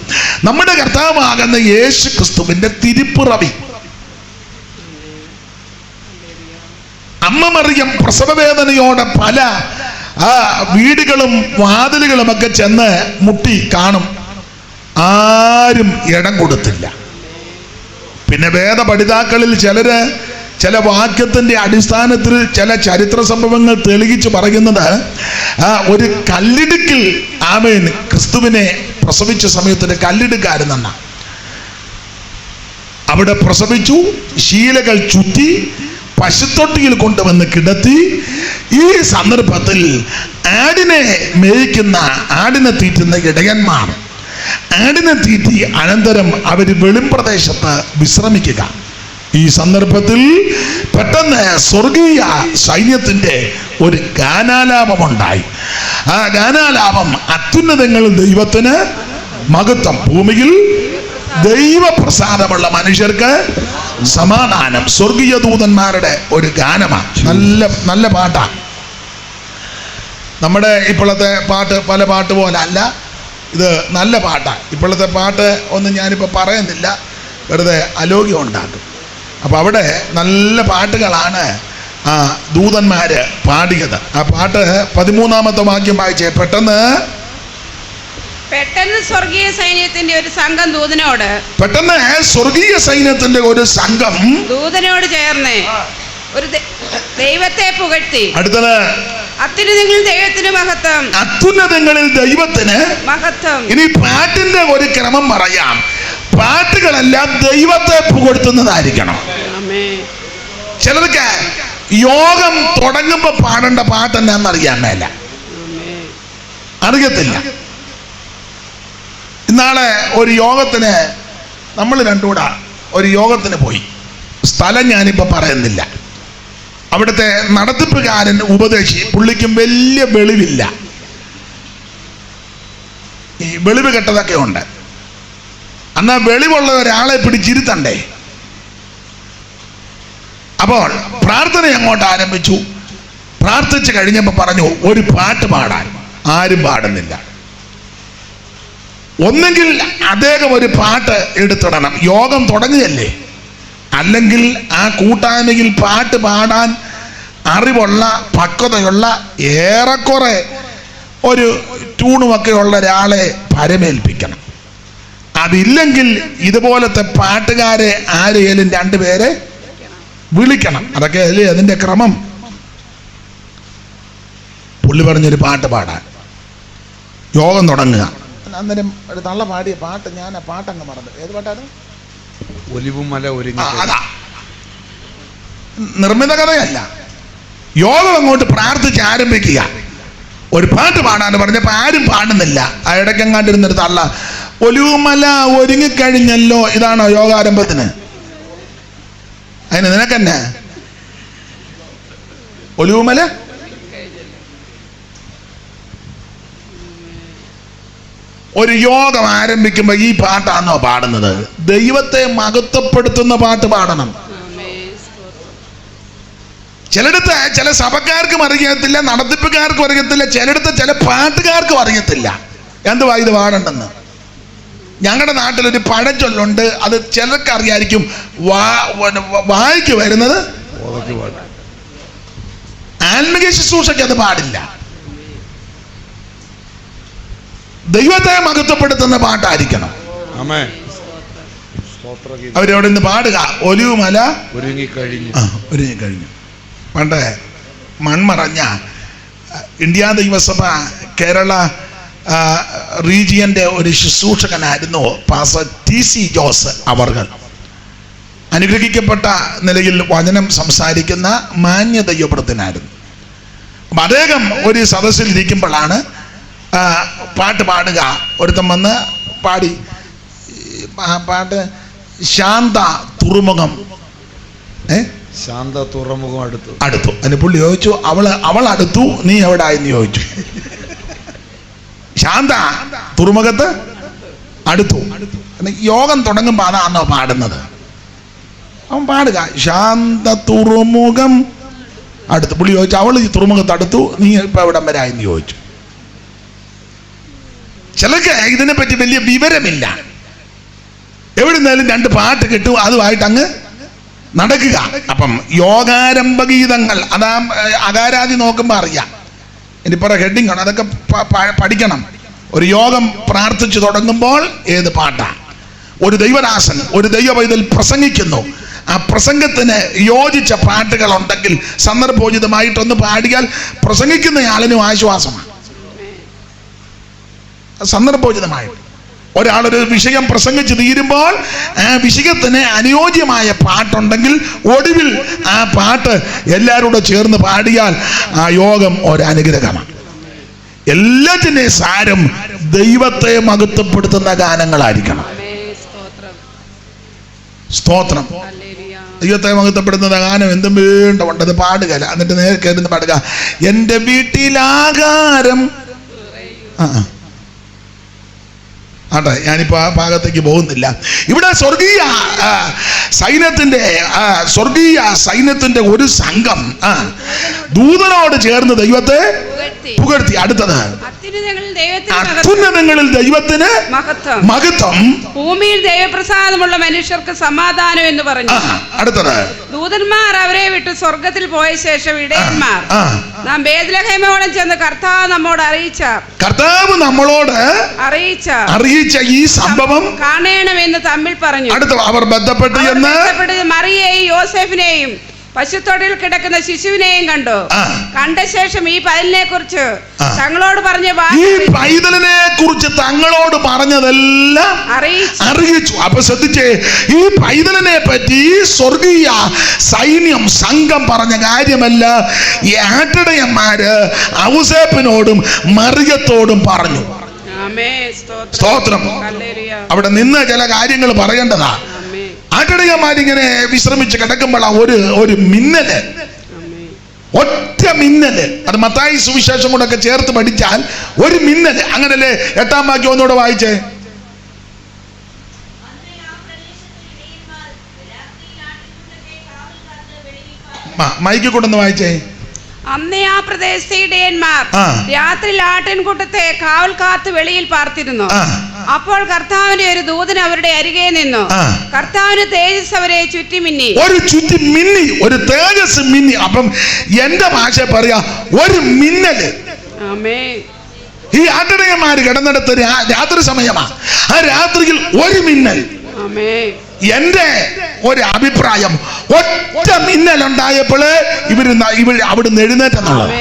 നമ്മുടെ കർത്താവാകുന്ന യേശു ക്രിസ്തുവിന്റെ തിരുപ്പിറവി. അമ്മ മറിയം പ്രസവവേദനയോടെ പല വീടുകളും വാതിലുകളും ഒക്കെ ചെന്ന് മുട്ടി കാണും. ആരും ഇടം കൊടുത്തില്ല. പിന്നെ വേദപഠിതാക്കളിൽ ചിലര് ചില വാക്യത്തിന്റെ അടിസ്ഥാനത്തിൽ ചില ചരിത്ര സംഭവങ്ങൾ തെളിയിച്ച് പറയുന്നത് ഒരു കല്ലിടുക്കിൽ ആമേൻ ക്രിസ്തുവിനെ പ്രസവിച്ച സമയത്തിന് കല്ലിടുക്കാരെന്നാണ്. അവിടെ പ്രസവിച്ചു, ശീലകൾ ചുറ്റി പശുത്തൊട്ടിയിൽ കൊണ്ടുവന്ന് കിടത്തി. ഈ സന്ദർഭത്തിൽ ആടിനെ മേയ്ക്കുന്ന, ആടിനെ തീറ്റുന്ന ഇടയന്മാർ ആടിനെ തീറ്റി അനന്തരം അവർ വെളിമ്പ്രദേശത്ത് വിശ്രമിക്കുക. ഈ സന്ദർഭത്തിൽ പെട്ടെന്ന് സ്വർഗീയ സൈന്യത്തിന്റെ ഒരു ഗാനാലാപമുണ്ടായി. ആ ഗാനാലാപം അത്യുന്നതങ്ങളിൽ ദൈവത്തിന് മഹത്വം, ഭൂമിയിൽ ദൈവപ്രസാദമുള്ള മനുഷ്യർക്ക് സമാധാനം. സ്വർഗീയ ദൂതന്മാരുടെ ഒരു ഗാനമാണ്. നല്ല നല്ല പാട്ടാണ്. നമ്മുടെ ഇപ്പോഴത്തെ പാട്ട് പല പാട്ട് പോലെ അല്ല, ഇത് നല്ല പാട്ടാണ്. ഇപ്പോഴത്തെ പാട്ട് ഒന്നും ഞാനിപ്പോൾ പറയുന്നില്ല, വെറുതെ അലോക്യം ഉണ്ടാക്കും. അപ്പോൾ അവിടെ നല്ല പാട്ടുകളാണ് ആ ദൂതന്മാര് പാടിയത്. ആ പാട്ട് 13-ാമത്തെ വാക്യം വായിച്ചേ. പെട്ടെന്ന് സ്വർഗീയ സൈന്യത്തിന്റെ ഒരു സംഘം ദൂതനോട്, പെട്ടെന്ന് സ്വർഗീയ സൈന്യത്തിന്റെ ഒരു സംഘം ദൂതനോട് ചേർന്ന് ഒരു ദൈവത്തെ പുകഴ്ത്തി. അടുത്തത് അത്യുന്നതങ്ങളിൽ ദൈവത്തിന് മഹത്വം, അത്യുന്നതങ്ങളിൽ ദൈവത്തിന് മഹത്വം. ഇനി പാട്ടിന്റെ ഒരു ക്രമം പറയാം. പാട്ടുകളെല്ലാം ദൈവത്തെ പുകഴ്ത്തുന്നതായിരിക്കണം. ചിലർക്ക് യോഗം തുടങ്ങുമ്പോ പാടേണ്ട പാട്ട് എന്നാന്നറിയാൻ മേല, അറിയത്തില്ല. ഇന്നാളെ ഒരു യോഗത്തിന് നമ്മൾ രണ്ടുകൂടെ ഒരു യോഗത്തിന് പോയി. സ്ഥലം ഞാനിപ്പോ പറയുന്നില്ല. അവിടുത്തെ നടത്തിപ്പുകാരൻ ഉപദേശി, പുള്ളിക്കും വലിയ വെളിവില്ല, ഈ വെളിവ് കെട്ടതൊക്കെ ഉണ്ട്. എന്നാ വെളിവുള്ള ഒരാളെ പിടിച്ചിരുത്തണ്ടേ. അപ്പോൾ പ്രാർത്ഥന അങ്ങോട്ട് ആരംഭിച്ചു. പ്രാർത്ഥിച്ചു കഴിഞ്ഞപ്പോൾ പറഞ്ഞു ഒരു പാട്ട് പാടാൻ. ആരും പാടുന്നില്ല. ഒന്നെങ്കിൽ അദ്ദേഹം ഒരു പാട്ട് എടുത്തിടണം, യോഗം തുടങ്ങുകയല്ലേ. അല്ലെങ്കിൽ ആ കൂട്ടായ്മയിൽ പാട്ട് പാടാൻ അറിവുള്ള, പക്വതയുള്ള, ഏറെക്കുറെ ഒരു ട്യൂണുമൊക്കെ ഉള്ള ഒരാളെ പരമേൽപ്പിക്കണം. അതില്ലെങ്കിൽ ഇതുപോലത്തെ പാട്ടുകാരെ ആരെയും 2 പേരെ വിളിക്കണം. അതൊക്കെ അല്ലേ അതിൻ്റെ ക്രമം. പുള്ളി പറഞ്ഞൊരു പാട്ട് പാടാൻ. യോഗം തുടങ്ങുക. അന്നേരം ഒരു തള്ള പാടിയ പാട്ട്, ഞാൻ ആ പാട്ടങ്ങ് മറന്നു. ഏത് പാട്ടായിരുന്നു? ഒലിവുമല ഒരുങ്ങി. അതാ, നിർമ്മിത കഥയല്ല. യോഗം അങ്ങോട്ട് പ്രാർത്ഥിച്ച് ആരംഭിക്കുക. ഒരു പാട്ട് പാടാന്ന് പറഞ്ഞപ്പോ ആരും പാടുന്നില്ല. ആ ഇടയ്ക്കെങ്ങാണ്ടിരുന്നൊരു തള്ള, ഒലിവുമല ഒരുങ്ങിക്കഴിഞ്ഞല്ലോ. ഇതാണോ യോഗാരംഭത്തിന്? അതിന് നിനക്കെന്നെ ഒലിവുമല ഒരു യോഗം ആരംഭിക്കുമ്പോ ഈ പാട്ടാണോ പാടുന്നത്? ദൈവത്തെ മഹത്വപ്പെടുത്തുന്ന പാട്ട് പാടണം. ചിലയിടത്ത് ചില സഭക്കാർക്കും അറിയത്തില്ല, നടത്തിപ്പുകാർക്കും അറിയത്തില്ല, ചിലയിടത്ത് ചില പാട്ടുകാർക്കും അറിയത്തില്ല എന്തുവാ ഇത് പാടണ്ടെന്ന്. ഞങ്ങളുടെ നാട്ടിലൊരു പഴഞ്ചൊല്ലുണ്ട്, അത് ചിലർക്ക് അറിയായിരിക്കും. വായിക്ക് വരുന്നത് ആത്മീയ ശുശ്രൂഷയ്ക്ക് അത് പാടില്ല. ദൈവത്തെ മഹത്വപ്പെടുത്തുന്ന പാട്ടായിരിക്കണം. അവരവിടെ നിന്ന് പാടുക, ഒലിവുമല ഒരുങ്ങിക്കഴിഞ്ഞു. പണ്ട് മൺമറഞ്ഞ ഇന്ത്യ ദൈവസഭ കേരള റീജിയന്റെ ഒരു ശുശ്രൂഷകനായിരുന്നു പാസ്റ്റർ TC ജോസ് അവർകൾ. അനുഗ്രഹിക്കപ്പെട്ട നിലയിൽ വചനം സംസാരിക്കുന്ന മാന്യ ദൈവപ്രവൃത്തനായിരുന്നു. അപ്പം അദ്ദേഹം ഒരു സദസ്സിൽ ഇരിക്കുമ്പോഴാണ് പാട്ട് പാടുക. ഒരുത്തം വന്ന് പാടി പാട്ട് ശാന്ത തുറമുഖം ശാന്ത തുറമുഖം അടുത്തു. അതിന് പുള്ളി ചോദിച്ചു, അവൾ അടുത്തു, നീ എവിടെ ആയെന്ന് ചോദിച്ചു. ശാന്ത തുറമുഖത്ത് അടുത്തു. യോഗം തുടങ്ങുമ്പോൾ അതാണോ പാടുന്നത്? അവൻ പാടുക, ശാന്ത തുറമുഖം അടുത്ത്. പുള്ളി ചോദിച്ചു, അവൾ ഈ തുറമുഖത്ത് അടുത്തു, നീ ഇപ്പൊ എവിടം വരെ ആയെന്ന് ചോദിച്ചു. ചിലർക്ക് ഇതിനെപ്പറ്റി വലിയ വിവരമില്ല. എവിടുന്നാലും 2 പാട്ട് കിട്ടും, അതുമായിട്ട് അങ്ങ് നടക്കുക. അപ്പം യോഗാരംഭ ഗീതങ്ങൾ, അതാ അകാരാദി നോക്കുമ്പോൾ അറിയാം. ഇനിപ്പറ ഹെഡിങ് ആണ്, അതൊക്കെ പഠിക്കണം. ഒരു യോഗം പ്രാർത്ഥിച്ചു തുടങ്ങുമ്പോൾ ഏത് പാട്ടാ? ഒരു ദൈവദാസൻ, ഒരു ദൈവ പൈതൽ പ്രസംഗിക്കുന്നു, ആ പ്രസംഗത്തിന് യോജിച്ച പാട്ടുകൾ ഉണ്ടെങ്കിൽ സന്ദർഭോചിതമായിട്ടൊന്ന് പാടിയാൽ പ്രസംഗിക്കുന്നയാളിനും ആശ്വാസമാണ്. സന്ദർഭോചിതമായിട്ട് ഒരാളൊരു വിഷയം പ്രസംഗിച്ച് തീരുമ്പോൾ ആ വിഷയത്തിന് അനുയോജ്യമായ പാട്ടുണ്ടെങ്കിൽ ഒടുവിൽ ആ പാട്ട് എല്ലാവരോടും ചേർന്ന് പാടിയാൽ ആ യോഗം ഒരനുഗ്രഹമാണ്. എല്ലാത്തിൻ്റെയും സാരം ദൈവത്തെ മഹത്വപ്പെടുത്തുന്ന ഗാനങ്ങളായിരിക്കണം. സ്തോത്രം. ദൈവത്തെ മഹത്വപ്പെടുത്തുന്ന ഗാനം എന്തും വീണ്ടും അത് പാടുകയല്ല, എന്നിട്ട് നേരെ കയറുന്ന പാടുക, എൻ്റെ വീട്ടിലാകാരം. ആട്ടെ, ഞാനിപ്പോ ആ ഭാഗത്തേക്ക് പോകുന്നില്ല. ഇവിടെ സ്വർഗീയ സൈന്യത്തിന്റെ ഒരു സംഘം ദൂതനോട് ചേർന്ന് ദൈവത്തെ പുകഴ്ത്തി. അടുത്തത്, അത്യുന്നതങ്ങളിൽ ദൈവത്തിന് മഹത്വം, ഭൂമിയിൽ ദൈവപ്രസാദമുള്ള മനുഷ്യർക്ക് സമാധാനം എന്ന് പറഞ്ഞു. അടുത്തത്, ദൂതന്മാർ അവരെ വിട്ട് സ്വർഗത്തിൽ പോയ ശേഷം ഇടയന്മാർ നാം ബേത്ലഹേമോളം ചെന്ന് കർത്താവ് നമ്മളോട് അറിയിച്ച ഈ സംഭവം കാണണമെന്ന് തമ്മിൽ പറഞ്ഞു. അടുത്ത, അവർ ബന്ധപ്പെട്ട് മറിയെയും യോസേഫിനെയും പശുത്തൊടിയിൽ കിടക്കുന്ന ശിശുവിനെയും കണ്ടു. കണ്ട ശേഷം ഈ പൈതലിനെ കുറിച്ച് തങ്ങളോട് പറഞ്ഞതെല്ലാം അറിയിച്ചു. അപ്പൊ ശ്രദ്ധിച്ചേ, ഈ പൈതലിനെ പറ്റി സ്വർഗീയ സൈന്യം സംഘം പറഞ്ഞ കാര്യമല്ല, ഈ ആട്ടിടയന്മാര് ഔസേപ്പിനോടും മറിയത്തോടും പറഞ്ഞു. സ്തോത്രം. അവിടെ നിന്ന് ചില കാര്യങ്ങൾ പറയേണ്ടതാ. ആട്ടിടയന്മാരിങ്ങനെ വിശ്രമിച്ച് കിടക്കുമ്പോൾ ഒരു മിന്നല്, ഒറ്റ മിന്നല്, അത് മത്തായി സുവിശേഷം കൊണ്ടൊക്കെ ചേർത്ത് പഠിച്ചാൽ ഒരു മിന്നല്. അങ്ങനല്ലേ 8-ാം വാക്യം ഒന്നുകൂടെ വായിച്ചേ. മൈക്ക് കൊണ്ടൊന്ന് വായിച്ചേ. അന്നേ ആ പ്രദേശത്തെ ഇടയന്മാർ രാത്രി ആട്ടിൻകൂട്ടത്തെ കാവൽ കാത്ത് വെളിയിൽ പാർത്തിരുന്നു. അപ്പോൾ കർത്താവിന്റെ ഒരു ദൂതൻ അവരുടെ അരികെ നിന്നു. കർത്താവിന് തേജസ് അവരെ ചുറ്റി മിന്നി, ഒരു തേജസ് മിന്നി. അപ്പം എന്റെ ഭാഷ പറയാ, ഒരു മിന്നല്. ഈ ആട്ടിടയന്മാര് കിടന്നിടത്ത് രാത്രി സമയമാ, ആ രാത്രിയിൽ ഒരു മിന്നൽ. എന്റെ ഒരു അഭിപ്രായം, ഒറ്റ മിന്നൽ ഉണ്ടായപ്പോൾ ഇവര് അവിടുന്ന് എഴുന്നേറ്റെന്നുള്ളത്.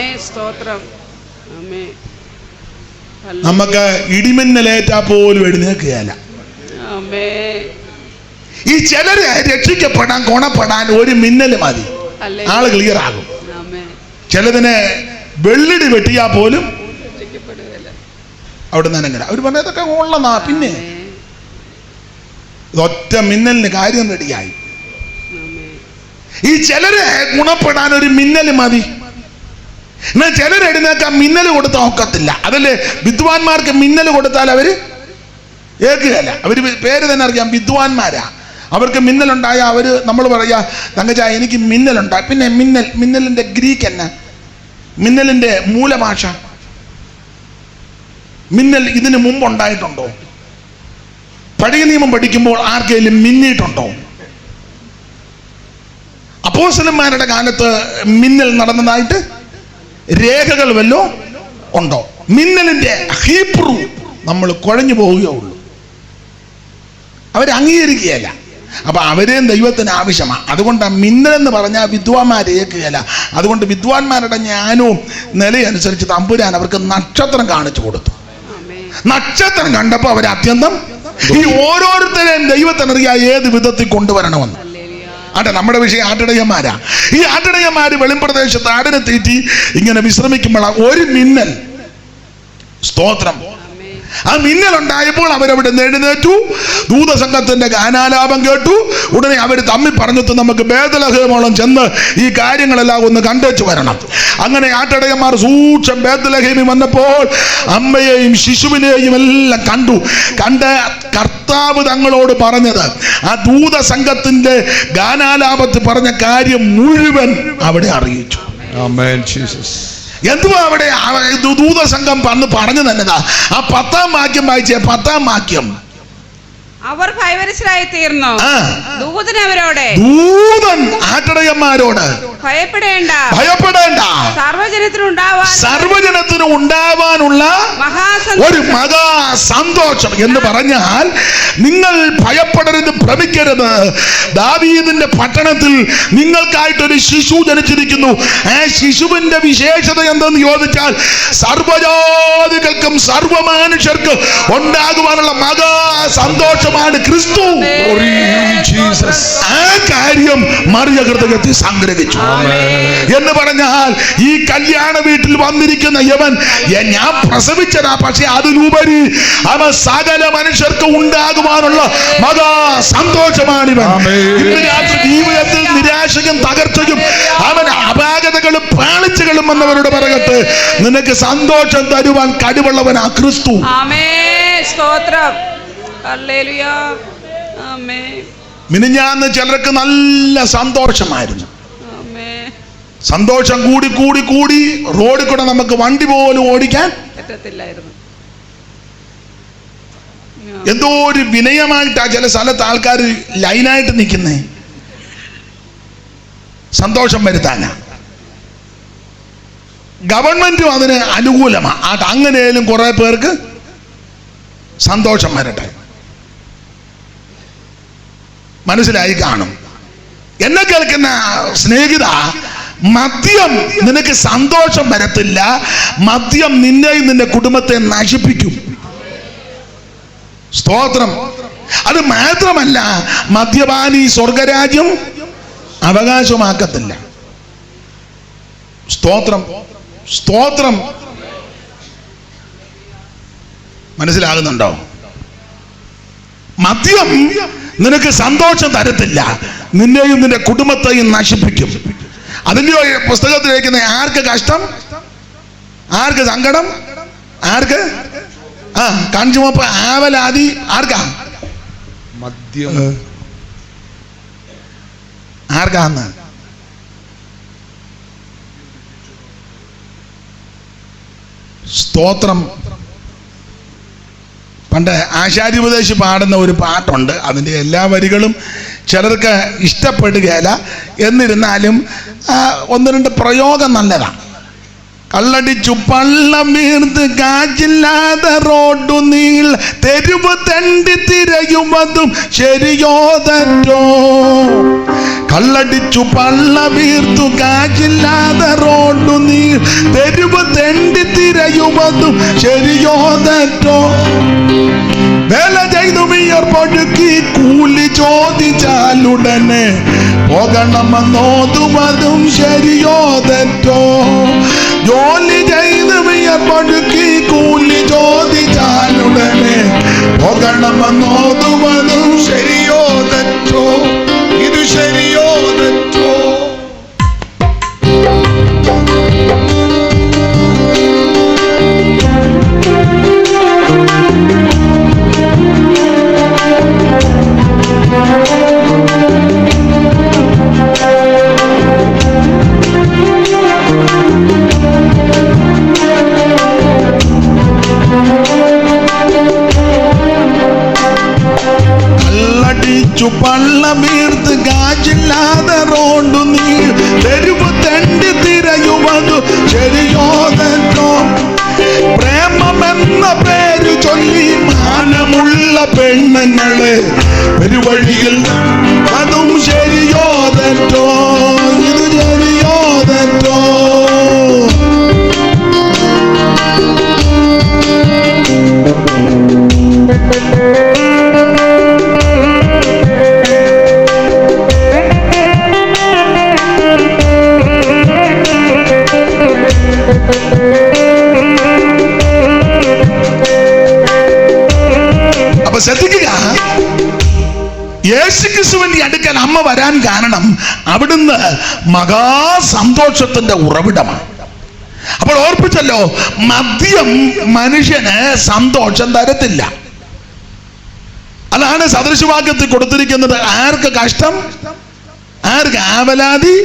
നമുക്ക് ഇടിമിന്നലേറ്റാ പോലും എഴുന്നേൽക്കുകയല്ല. ഈ ചിലര് രക്ഷിക്കപ്പെടാൻ ഗുണപ്പെടാൻ ഒരു മിന്നല് മതി, ആള് ക്ലിയർ ആകും. ചിലതിനെ വെള്ളിടി വെട്ടിയാ പോലും അവിടെ നിന്ന് അങ്ങനെ അവർ പറഞ്ഞതൊക്കെ ഉള്ളതാ. പിന്നെ ഒറ്റ മിന്നലിന് കാര്യം റെഡിയായി. ഈ ചിലര് ഗുണപ്പെടാൻ ഒരു മിന്നല് മതി. എന്നാൽ ചിലരെഴുന്നേക്കാൻ മിന്നൽ കൊടുത്താൽ ഒക്കത്തില്ല. അതല്ലേ വിദ്വാൻമാർക്ക് മിന്നൽ കൊടുത്താൽ അവര് ഏക്കുകയല്ല. അവര് പേര് തന്നെ അറിയാം, വിദ്വാൻമാരാ. അവർക്ക് മിന്നലുണ്ടായ അവര് നമ്മൾ പറയാ, തങ്കച്ച എനിക്ക് മിന്നലുണ്ടായി. പിന്നെ മിന്നലിന്റെ ഗ്രീക്ക് എന്നാ? മിന്നലിന്റെ മൂലഭാഷ. മിന്നൽ ഇതിനു മുമ്പ് ഉണ്ടായിട്ടുണ്ടോ? പഴയ നിയമം പഠിക്കുമ്പോൾ ആർക്കെങ്കിലും മിന്നിയിട്ടുണ്ടോ? അപ്പോസ്തലന്മാരുടെ കാലത്ത് മിന്നൽ നടന്നതായിട്ട് രേഖകൾ വല്ലോ ഉണ്ടോ? മിന്നലിന്റെ ഹീബ്രു നമ്മൾ കുഴഞ്ഞു പോവുകയുള്ളൂ. അവർ അംഗീകരിക്കുകയല്ല. അപ്പൊ അവരെയും ദൈവത്തിന് ആവശ്യമാണ്. അതുകൊണ്ട് മിന്നലെന്ന് പറഞ്ഞാൽ വിദ്വാൻമാരെ ഏക്കുകയല്ല. അതുകൊണ്ട് വിദ്വാൻമാരുടെ ജ്ഞാനവും നിലയനുസരിച്ച് തമ്പുരാൻ അവർക്ക് നക്ഷത്രം കാണിച്ചു കൊടുത്തു. നക്ഷത്രം കണ്ടപ്പോൾ അവർ അത്യന്തം ഈ ഓരോരുത്തരെയും ദൈവത്തിനറിയാ ഏത് വിധത്തിൽ കൊണ്ടുവരണമെന്ന്. ആട്ടെ, നമ്മുടെ വിഷയം ആട്ടിടയന്മാരാ. ഈ ആട്ടിടയന്മാര് വെളിമ്പ്രദേശത്ത് ആടിനെ തീറ്റി ഇങ്ങനെ വിശ്രമിക്കുമ്പോൾ ഒരു മിന്നൽ, സ്തോത്രം, ആ മിന്നലുണ്ടായപ്പോൾ അവരവിടെ എഴുന്നേറ്റു, ദൂതസംഘത്തിന്റെ ഗാനാലാപം കേട്ടു. ഉടനെ അവർ തമ്മിൽ പറഞ്ഞിട്ട് നമുക്ക് ബേത്ലഹേമോളം ചെന്ന് ഈ കാര്യങ്ങളെല്ലാം ഒന്ന് കണ്ടേച്ചു വരണം. അങ്ങനെ ആട്ടിടയന്മാർ സൂക്ഷം ബേത്ലഹേമിൽ വന്നപ്പോൾ അമ്മയെയും ശിശുവിനെയും എല്ലാം കണ്ട് കർത്താവ് തങ്ങളോട് പറഞ്ഞത്, ആ ദൂതസംഘത്തിന്റെ ഗാനാലാപത്തിൽ പറഞ്ഞ കാര്യം മുഴുവൻ അവിടെ അറിയിച്ചു. ആമേൻ ജീസസ്. എന്തുവാ അവിടെ ദൂതസംഘം വന്ന് പറഞ്ഞു തന്നതാ? ആ 10-ാം വാക്യം വായിച്ചേ. 10-ാം വാക്യം. അവർ ഭയവരസരായി തീർന്നു. ദൂതൻ അവരോട്, ദൂതൻ ആട്ടിടയന്മാരോട് ഭയപ്പെടേണ്ട, സർവജനത്തിനും ഉണ്ടാവാനുള്ള ഒരു മഹാ സന്തോഷം എന്ന് പറഞ്ഞാൽ, നിങ്ങൾ ഭയപ്പെടരുത്, ഭ്രമിക്കരുത്. ദാവീദിന്റെ പട്ടണത്തിൽ നിങ്ങൾക്കായിട്ടൊരു ശിശു ജനിച്ചിരിക്കുന്നു. ആ ശിശുവിന്റെ വിശേഷത എന്തെന്ന് ചോദിച്ചാൽ, സർവജാതികൾക്കും സർവമനുഷ്യർക്ക് ഉണ്ടാകുവാനുള്ള മഹാ സന്തോഷമാണ് ക്രിസ്തു. ആ കാര്യം മറിയ ഹൃദയത്തിൽ സംഗ്രഹിച്ചു. എന്ന് പറഞ്ഞാൽ ഈ കല്യാണ വീട്ടിൽ വന്നിരിക്കുന്ന യവൻ ഞാൻ പ്രസവിച്ചതാ, പക്ഷെ അതിലുപരി അവൻ സകല മനുഷ്യർക്ക് ഉണ്ടാകുവാനുള്ള മഹാ സന്തോഷമാണിവൻ. ഇന്ന് രാത്രി ജീവിതത്തിൽ നിരാശയും തകർച്ചയും അവൻ അപാകതകളും പാളിച്ചകളും വന്നവരോട് പറയട്ടെ, നിനക്ക് സന്തോഷം തരുവാൻ കഴിവുള്ളവൻ ആ ക്രിസ്തു. മിനിഞ്ഞാന്ന് ചിലർക്ക് നല്ല സന്തോഷമായിരുന്നു. സന്തോഷം കൂടി കൂടി കൂടി റോഡിൽ കൂടെ നമുക്ക് വണ്ടി പോലും ഓടിക്കാൻ പറ്റത്തില്ലായിരുന്നു. എന്തോ ഒരു വിനയമായിട്ടാ ചില സ്ഥലത്ത് ആൾക്കാർ ലൈനായിട്ട് നിൽക്കുന്നേ, സന്തോഷം വരുത്താനാ. ഗവൺമെന്റും അതിന് അനുകൂലമാണ്. അങ്ങനെയും കുറെ പേർക്ക് സന്തോഷം വരട്ടെ. മനസ്സിലായി കാണും. എന്നെ കേൾക്കുന്ന സ്നേഹിത, മദ്യം നിനക്ക് സന്തോഷം വരത്തില്ല. മദ്യം നിന്നെയും നിന്റെ കുടുംബത്തെ നശിപ്പിക്കും. സ്തോത്രം. അത് മാത്രമല്ല, മദ്യപാനി സ്വർഗരാജ്യം അവകാശമാക്കത്തില്ല. സ്തോത്രം, സ്തോത്രം. മനസ്സിലാകുന്നുണ്ടോ? മദ്യം നിനക്ക് സന്തോഷം തരത്തില്ല, നിന്നെയും നിന്റെ കുടുംബത്തെയും നശിപ്പിക്കും. അതിൻ്റെയോ പുസ്തകത്തിലേക്കുന്ന ആർക്ക് കഷ്ടം, ആർക്ക് സങ്കടം, ആർക്ക് കഞ്ചുമപ്പ്, ആവലാതി, ആർക്കാ? മദ്യം ആർക്കാന്ന്? സ്തോത്രം. പണ്ട് ആശാരിപദേശി പാടുന്ന ഒരു പാട്ടുണ്ട്. അതിൻ്റെ എല്ലാ വരികളും ചിലർക്ക് ഇഷ്ടപ്പെടുകയില്ല. എന്നിരുന്നാലും ഒന്ന് രണ്ട് പ്രയോഗം നല്ലതാണ്. കള്ളടിച്ചു പള്ളം വീർത്ത് കാച്ചില്ലാതെ റോഡു നീൾ തെരുവ് തെണ്ടി തിരയുമതും ശരിയോ തെറ്റോ. കള്ളടിച്ചു പള്ള വീർത്തു കാച്ചില്ലാതെ റോഡു നീൾ തെരുവ് തെണ്ടി തിരയുമതും ശരിയോ തെറ്റോ. വേല ചെയ്തു വിയർപ്പൊഴുക്കി കൂലി ചോദിച്ചാലുടനെ പോകണമെന്നോതുമതും ശരിയോ തെറ്റോ. ജോലി ചെയ്ത് വിയർപ്പൊഴുക്കി കൂലി ചോദിച്ചാലുടനെ പോകണമെന്നോതുമതും ശരിയോ തെറ്റോ. ഇത് ശരിയോ തെറ്റോ. പള്ളം വീർത്ത് കാച്ചില്ലാതെ റോഡു നീൾ തെരുവ് തെണ്ടി തിരയുമതു ശരിയോ തെറ്റോ. പ്രേമമെന്ന പേര് ചൊല്ലി മാനമുള്ള പെണ്ണുങ്ങളെ പെരുവഴിയിൽ അതും ശരിയോ തെറ്റോ. ഇത് ശരിയോ തെറ്റോ. ശ്രദ്ധിക്കുക, യേശുക്രിസ്തുവിന്റെ അടുക്കൽ അമ്മ വരാൻ കാരണം അവിടുന്ന് മഹാസന്തോഷത്തിന്റെ ഉറവിടമാണ്. അപ്പോൾ ഓർപ്പിച്ചല്ലോ, മദ്യം മനുഷ്യന് സന്തോഷം തരത്തില്ല. അതാണ് സദൃശവാക്യത്തിൽ കൊടുത്തിരിക്കുന്നത്. ആർക്ക് കഷ്ടം, ആർക്ക് ആവലാതി,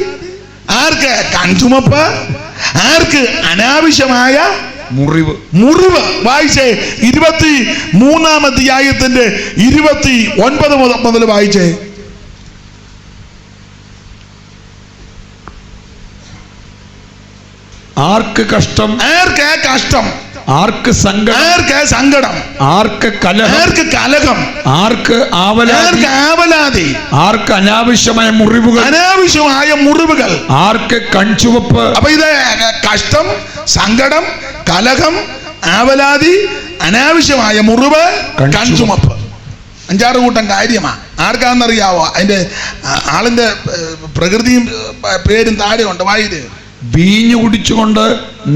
ആർക്ക് കൺചുമപ്പ്, ആർക്ക് അനാവശ്യമായ മുറിവ്. വായിച്ചേ 23-ാം അധ്യായത്തിന്റെ 29 മുതൽ വായിച്ചേ. ആർക്ക് കഷ്ടം, ആർക്ക് കഷ്ടം, ആർക്ക് സങ്കടം, ആർക്ക് കലഹം, ആർക്ക് ആവലാതി, ആർക്ക് അനാവശ്യമായ മുറിവുകൾ, ആർക്ക് കൺചുവപ്പ്. അപ്പൊ ഇത് കഷ്ടം, സങ്കടം, കലഹം, ആവലാതി, അനാവശ്യമായ മുറിവ്, കൺചുമപ്പ്, 5-6 കൂട്ടം കാര്യമാ. ആർക്കാണെന്നറിയാവോ? അതിന്റെ ആളിന്റെ പ്രകൃതിയും പേരും താഴെ ഉണ്ട്. വായില് വീഞ്ഞ് കുടിച്ചുകൊണ്ട്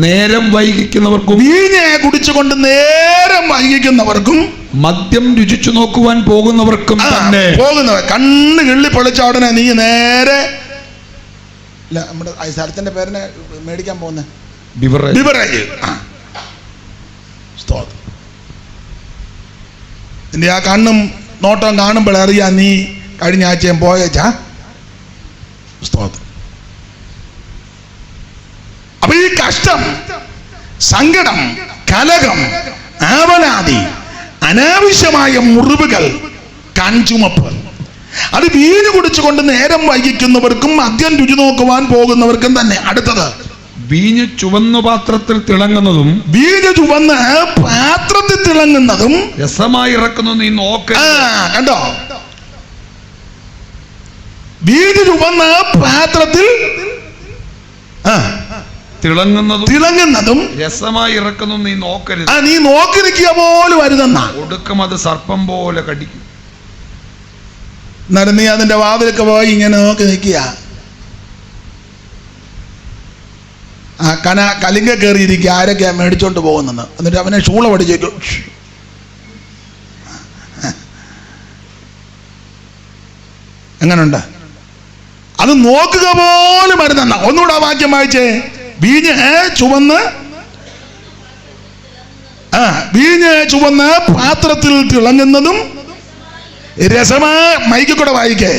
നേരം വൈകിക്കുന്നവർക്കും, മദ്യം രുചിച്ചു നോക്കുവാൻ പോകുന്നവർക്കും തന്നെ. കണ്ണ് കിള്ളി പൊളിച്ച ഉടനെ നീ നേരെ നമ്മുടെ സ്ഥലത്തിന്റെ പേരിനെ മേടിക്കാൻ പോകുന്ന ബിവറേജ്. നിന്റെ ആ കണ്ണും നോട്ടം കാണുമ്പോൾ അറിയാം നീ കഴിഞ്ഞ ആഴ്ചയും പോയേച്ചാ. സ്തോത്രം. അപ്പൊ ഈ കഷ്ടം, സങ്കടം, കലഹം, ആവലാതി, അനാവശ്യമായ മുറിവുകൾ, കൺചുമപ്പ്, അത് വീഞ്ഞു കുടിച്ചുകൊണ്ട് നേരം വൈകിക്കുന്നവർക്കും മദ്യം രുചി നോക്കുവാൻ പോകുന്നവർക്കും തന്നെ. അടുത്തത് വീഞ്ഞ് ചുവന്ന പാത്രത്തിൽ തിളങ്ങുന്നതും, രസമായി ഇറക്കുന്നു നീ നോക്ക. കണ്ടോ? വീഞ്ഞ് ചുവന്ന പാത്രത്തിൽ തിളങ്ങുന്നതും രസമായി ഇറക്കുന്നു നീ നോക്കരുത്. നീ നോക്കി നിൽക്കുക പോലും അരുതെന്നാ. ഒടുക്കം അത് സർപ്പം പോലെ കടിക്കും. എന്നാലും നീ അതിന്റെ വാതിലൊക്കെ പോയി ഇങ്ങനെ നോക്കി നിൽക്കുക. കലിങ്ക കയറിയിരിക്കുക, ആരൊക്കെയാ മേടിച്ചോണ്ട് പോകുന്നെന്ന്. എന്നിട്ട് അവനെ ഷൂള പഠിച്ചേക്കും. എങ്ങനുണ്ട്? അത് നോക്കുക പോലും അരുതെന്ന. ഒന്നുകൂടെ വാക്യം വായിച്ചേ. വീഞ്ഞ് ചുവന്ന് പാത്രത്തിൽ തിളങ്ങുന്നതും രസമാ. മൈക്കിൽ കൂടെ വായിക്കേ.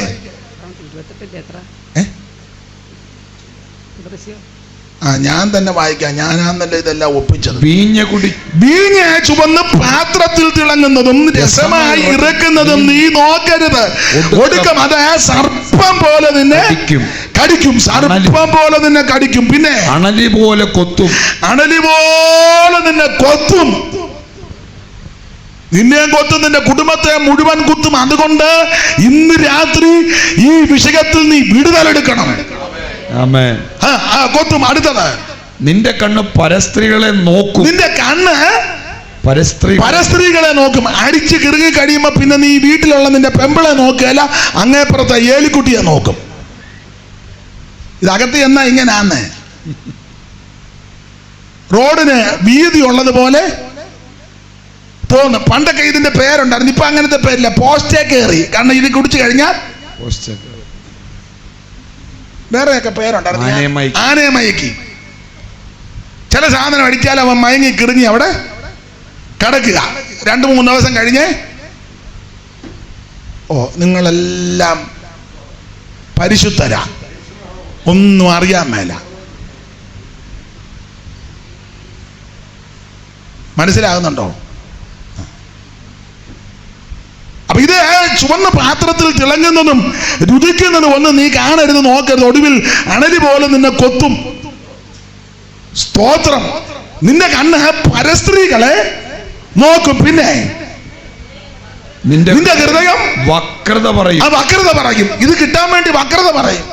ഞാൻ തന്നെ വായിക്കാം. ഞാനാന്നല്ലോ ഇതെല്ലാം ഒപ്പിച്ചത്. വീഞ്ഞ് ചുവന്ന് പാത്രത്തിൽ തിളങ്ങുന്നതും രസമായി ഇറക്കുന്നതും നീ നോക്കരുത്. ഒടുക്കം അത് സർപ്പം പോലെ നിന്നെ കടിക്കും. സർപ്പം പോലെ നിന്നെ കടിക്കും. പിന്നെ അണലി പോലെ കൊത്തും. നിന്നെ കൊത്തും. നിന്നെയും കൊത്തും, നിന്റെ കുടുംബത്തെ മുഴുവൻ കുത്തും. അതുകൊണ്ട് ഇന്ന് രാത്രി ഈ വിഷയത്തിൽ നീ വിടുതലെടുക്കണം. കൊത്തും. അടുത്തത്, നിന്റെ കണ്ണ് പരസ്ത്രീകളെ നോക്കും. നിന്റെ കണ്ണ് പരസ്ത്രീകളെ നോക്കും. അടിച്ച് കിറുകി കഴിയുമ്പോ പിന്നെ നീ വീട്ടിലുള്ള നിന്റെ പെമ്പിളെ നോക്കുകയല്ല, അങ്ങേപ്പുറത്തെ ഏലിക്കുട്ടിയെ നോക്കും. ഇതകത്ത് എന്നാ ഇങ്ങനാന്ന്. റോഡിന് വീതി ഉള്ളതുപോലെ തോന്നും. പണ്ടൊക്കെ ഇതിന്റെ പേരുണ്ടായിരുന്നു, ഇപ്പൊ അങ്ങനത്തെ പേരില്ല. പോസ്റ്റേ കയറി. കാരണം ഇത് കുടിച്ചു കഴിഞ്ഞാൽ വേറെയൊക്കെ പേരുണ്ടായിരുന്നു. ആനയെ മയക്കി. ചില സാധനം അടിച്ചാൽ അവൻ മയങ്ങി കിറങ്ങി അവിടെ കിടക്കുക. 2-3 ദിവസം കഴിഞ്ഞ് നിങ്ങളെല്ലാം പരിശുദ്ധരാ, ഒന്നും അറിയാൻ മേല. മനസ്സിലാകുന്നുണ്ടോ? അപ്പൊ ഇത് ചുവന്ന പാത്രത്തിൽ തിളങ്ങുന്നതും രുചിക്കുന്നതും ഒന്നും നീ കാണരുത്, നോക്കരുത്. ഒടുവിൽ അണലി പോലെ നിന്നെ കൊത്തും. സ്തോത്രം. നിന്റെ കണ്ണ് പരസ്ത്രീകളെ നോക്കും. പിന്നെ നിന്റെ ഹൃദയം വക്രത പറയും. ഇത് കിട്ടാൻ വേണ്ടി വക്രത പറയും.